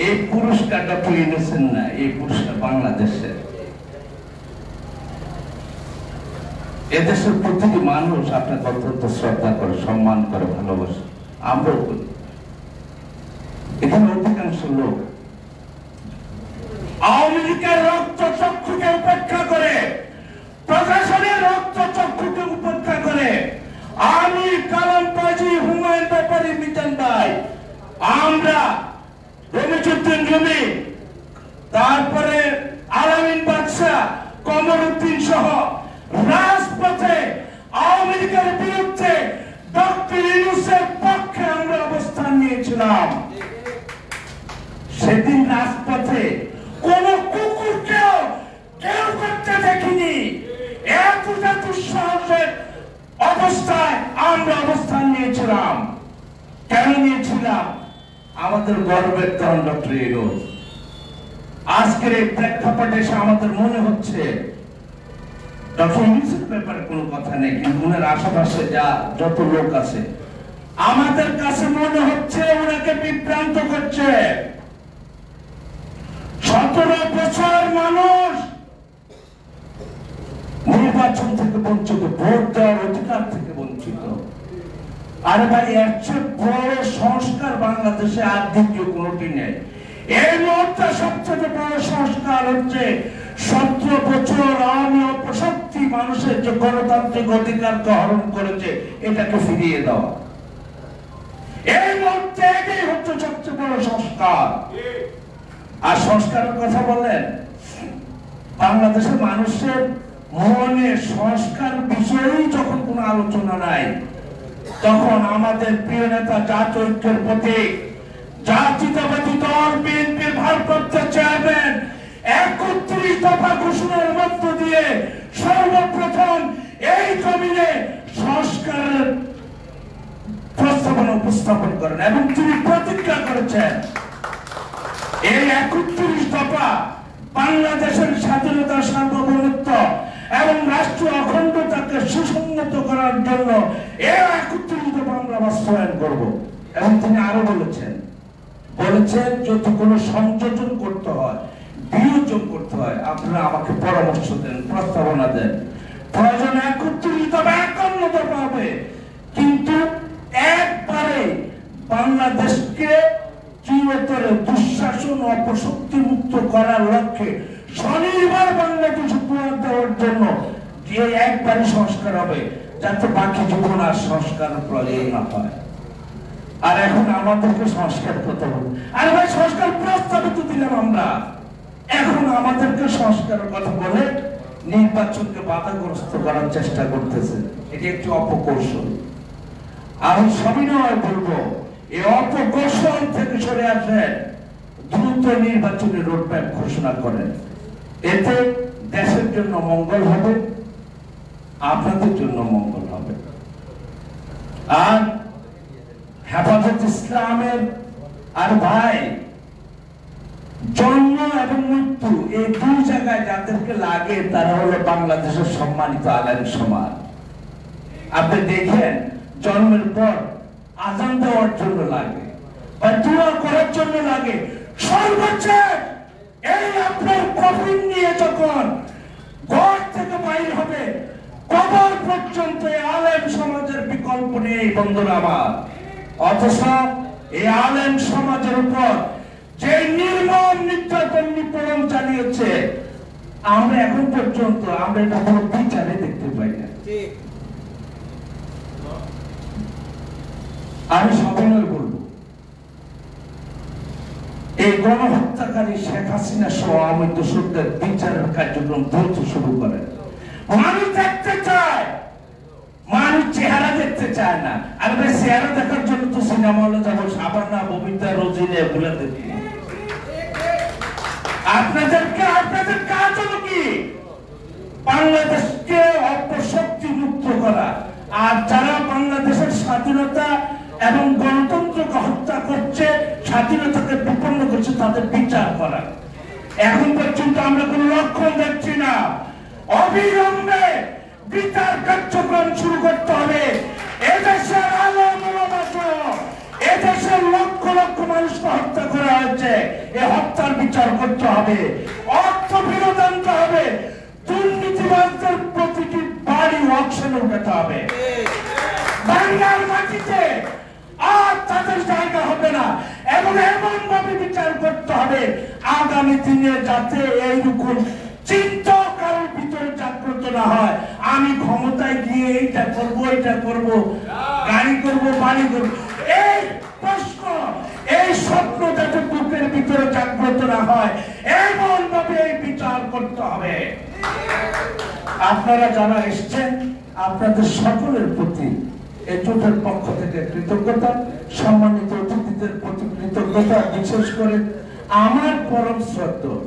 এই পুরস্কার ডক্টর ইউনুসের না, এই পুরস্কার বাংলাদেশের। এদেশের প্রতিটি মানুষ আপনাকে অত্যন্ত শ্রদ্ধা করে, সম্মান করে, ভালোবাসে, আমরাও করি। এখানে অধিকাংশ লোক আওয়ামী লীগের রক্ত চক্ষুকে উপেক্ষা করে, প্রশাসনের রক্ত চক্ষুকে উপেক্ষা করে, আমি কালাম পাজি, হুমায়ুন ব্যাপারী, মিজান ভাই, আমরা রবিচুদ্দিন রবি, তারপরে আলামিন বাদশা, কমরউদ্দিন সহ রাজপথে আওয়ামী লীগের বিরুদ্ধে ডক্টর ইউনূসের পক্ষে আমরা অবস্থান নিয়েছিলাম। সেদিন রাজপথে কোন কুকুরকেও কেউ করতে দেখিনি। এতটা দুঃসাহসের অবস্থায় আমরা অবস্থান নিয়েছিলাম। কেন নিয়েছিলাম? আমাদের গর্বের কারণ ডক্টর ইউনূস। আজকের এই প্রেক্ষাপটে এসে আমাদের মনে হচ্ছে ডক্টর ইউনূসের ব্যাপারে কোনো কথা নেই, কিন্তু ওনার আশেপাশে যত লোক আছে আমাদের কাছে মনে হচ্ছে ওনাকে বিভ্রান্ত করছে। 17 বছর মানুষ নির্বাচন থেকে বঞ্চিত, ভোট দেওয়ার অধিকার থেকে বঞ্চিত। আরে ভাই, এর চেয়ে বড় সংস্কার বাংলাদেশে আর দ্বিতীয় কোনটি নেই। এই মুহূর্তে সবচেয়ে বড় সংস্কার হচ্ছে 17 বছর আওয়ামী অপশক্তি মানুষের যে গণতান্ত্রিক অধিকারকে হরণ করেছে এটাকে ফিরিয়ে দেওয়া। এই মুহূর্তে এটাই হচ্ছে সবচেয়ে বড় সংস্কার। আর সংস্কারের কথা বলেন, বাংলাদেশের মানুষের মনে সংস্কার বিষয়েই যখন কোনো আলোচনা নাই, তখন আমাদের প্রিয় নেতা জাতীয় ঐক্যের প্রতীক জাতীয়তাবাদী দল বিএনপির ভারপ্রাপ্ত চেয়ারম্যান 31 দফা ঘোষণার মধ্য দিয়ে সর্বপ্রথম এই জমিনে সংস্কারের প্রস্তাবনা উপস্থাপন করেন এবং তিনি প্রতিজ্ঞা করেছেন এই 31 দফা বাংলাদেশের স্বাধীনতা, সার্বভৌমত্ব এবং রাষ্ট্রীয় অখণ্ডতাকে সুসংহত করার জন্য এই 31 দফা আমরা বাস্তবায়ন করব। এবং তিনি আরো বলেছেন যদি কোনো সংযোজন করতে হয়, বিয়োজন করতে হয়, আপনারা আমাকে পরামর্শ দেন, প্রস্তাবনা দেন। প্রয়োজন 31 দফা 51 দফা হবে, কিন্তু একবারে বাংলাদেশকে চিরতরে দুঃশাসন অপশক্তি মুক্ত করার লক্ষ্যে স্বনির্ভর বাংলাদেশ উপহার দেওয়ার জন্য যে একবারই সংস্কার হবে, যাতে বাকি জীবন আর সংস্কার প্রয়োজন না হয়। আর এখন আমাদেরকে সংস্কার করতে হবে। আর ভাই, সংস্কার প্রস্তাবে তো দিলাম আমরা, এখন আমাদেরকে সংস্কারের কথা বলে নির্বাচনকে বাধাগ্রস্ত করার চেষ্টা করতেছে। এটি একটি অপকৌশল। আমি সবিনয় বলবো, এই অপকৌশল থেকে সরে আসেন, দ্রুত নির্বাচনের রোডম্যাপ ঘোষণা করেন। এতে দেশের জন্য মঙ্গল হবে, আপনাদের জন্য মঙ্গল হবে। আর হেফাজত ইসলামের আর ভাই, জন্ম এবং মৃত্যু এই দুই জায়গায় যাদেরকে লাগে তারা হলো বাংলাদেশের সম্মানিত আলেম সমাজ। আপনি দেখেন, জন্মের পর আযান দেওয়ার জন্য লাগে বা দোয়া করার জন্য লাগে, সর্বোচ্চ এই আপনার কফিন নিয়ে যখন ঘর থেকে বাইর হবে কবর পর্যন্ত আলেম সমাজের বিকল্প নেই বন্ধুরা আমার। অথচ এই আলেম সমাজের উপর যে নির্মম নির্যাতন নিপীড়ন চালিয়েছে, আমরা এখন পর্যন্ত আমরা এটা কোনো বিচারে দেখতে পাই না। আমি সবিনয় বলবো, এই গণহত্যাকারী শেখ হাসিনা সহ আওয়ামী দোষরদের বিচারের কার্যক্রম দ্রুত শুরু করেন। মানুষ দেখতে চায়, মানুষ চেহারা দেখতে চায় না। আর ভাই, চেহারা দেখার জন্য তো সিনেমা হলে যাবো, সাবানা, ববিতা, রোজিনে এগুলো দেখি। আপনাদের কাজ হলো কি? বাংলাদেশকে অপশক্তি মুক্ত করা, আর যারা বাংলাদেশের স্বাধীনতা এবং গণতন্ত্রকে হত্যা করছে, স্বাধীনতাকে বিপন্ন করছে, তাদের বিচার করা। এখন পর্যন্ত আমরা কোন লক্ষণ দেখছি না। অবিলম্বে বিচার কার্যক্রম শুরু করতে হবে। এদেশের আলেম ওলামা সহ এদেশের লক্ষ লক্ষ মানুষকে হত্যা করা হয়েছে, এই হত্যার বিচার করতে হবে। অর্থ ফেরত আনতে হবে। দুর্নীতিবাজদের প্রতিটি বাড়ি অকশনে উঠাতে হবে। বাংলার মাটিতে আর তাদের জায়গা হবে না, এবং এমন ভাবে বিচার করতে হবে আগামী দিনে যাতে এইরকম চিন্তা কারোর ভিতরে জাগ্রত না হয়। আমি ক্ষমতায় গিয়ে এইটা করবো, এইটা করবো, গাড়ি করবো, বাড়ি করবো, এই প্রশ্ন, এই স্বপ্ন যাতে বুকের ভিতরে জাগ্রত না হয়, এমন ভাবে এই বিচার করতে হবে। আপনারা যারা এসছেন, আপনাদের সকলের প্রতি এই জোটের পক্ষ থেকে কৃতজ্ঞতা, সম্মানিত অতিথিদের প্রতি কৃতজ্ঞতা, বিশেষ করে আমার পরম শ্রদ্ধেয়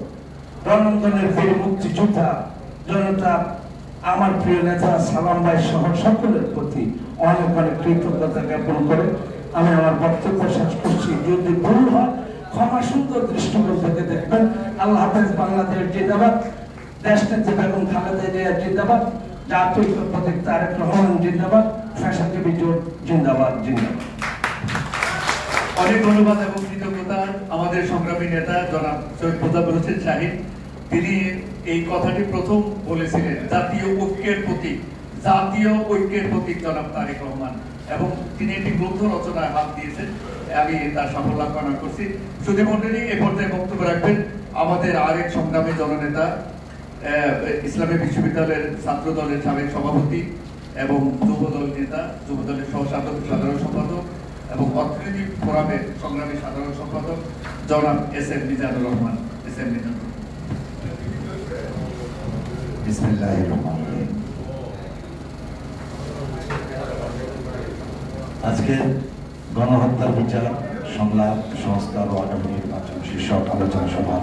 রণাঙ্গনের বীর মুক্তিযোদ্ধা জনতা, আমার প্রিয় নেতা সালাম ভাই সহ সকলের প্রতি অনেক অনেক কৃতজ্ঞতা জ্ঞাপন করে আমি আমার বক্তব্য শেষ করছি। যদি ভুল হয় ক্ষমা সুন্দর দৃষ্টিকোণ থেকে দেখবেন। আল্লাহ হাফেজ। বাংলাদেশ জিন্দাবাদ। দেশনেত্রী বেগম খালেদা জিয়া জিন্দাবাদ। জাতীয় প্রতীক তারেক রহমান জিন্দাবাদ। ফ্যাশনজীবী জোট জিন্দাবাদ জিন্দাবাদ। অনেক ধন্যবাদ এবং কৃতজ্ঞতা আমাদের সংগ্রামী নেতা জনাব সৈয়দ মোজাম্মেল হোসেন শাহিদ। তিনি এই কথাটি প্রথম বলেছিলেন, জাতীয় ঐক্যের প্রতীক, জাতীয় ঐক্যের প্রতীক জনাব তারেক রহমান, এবং তিনি একটি গ্রন্থ রচনায় হাত দিয়েছেন। আমি তার সাফল্য কামনা করছি। সুধী মণ্ডলী, এ পর্যায়ে বক্তব্য রাখবেন আমাদের আরেক সংগ্রামী জননেতা, ইসলামী বিশ্ববিদ্যালয়ের ছাত্র দলের সাবেক সভাপতি এবং যুবদল নেতা, যুবদলের সাধারণ সম্পাদক এবং অর্থনীতি ফোরামের সংগ্রামী সাধারণ সম্পাদক জনাব এস.এম. মিজানুর রহমান। এস.এম. মিজানুর। বিসমিল্লাহির রহমানির রহিম। আজকে গণহত্যার বিচার, সংলাপ, সংস্কার ও আগামী নির্বাচন শীর্ষক আলোচনা সভা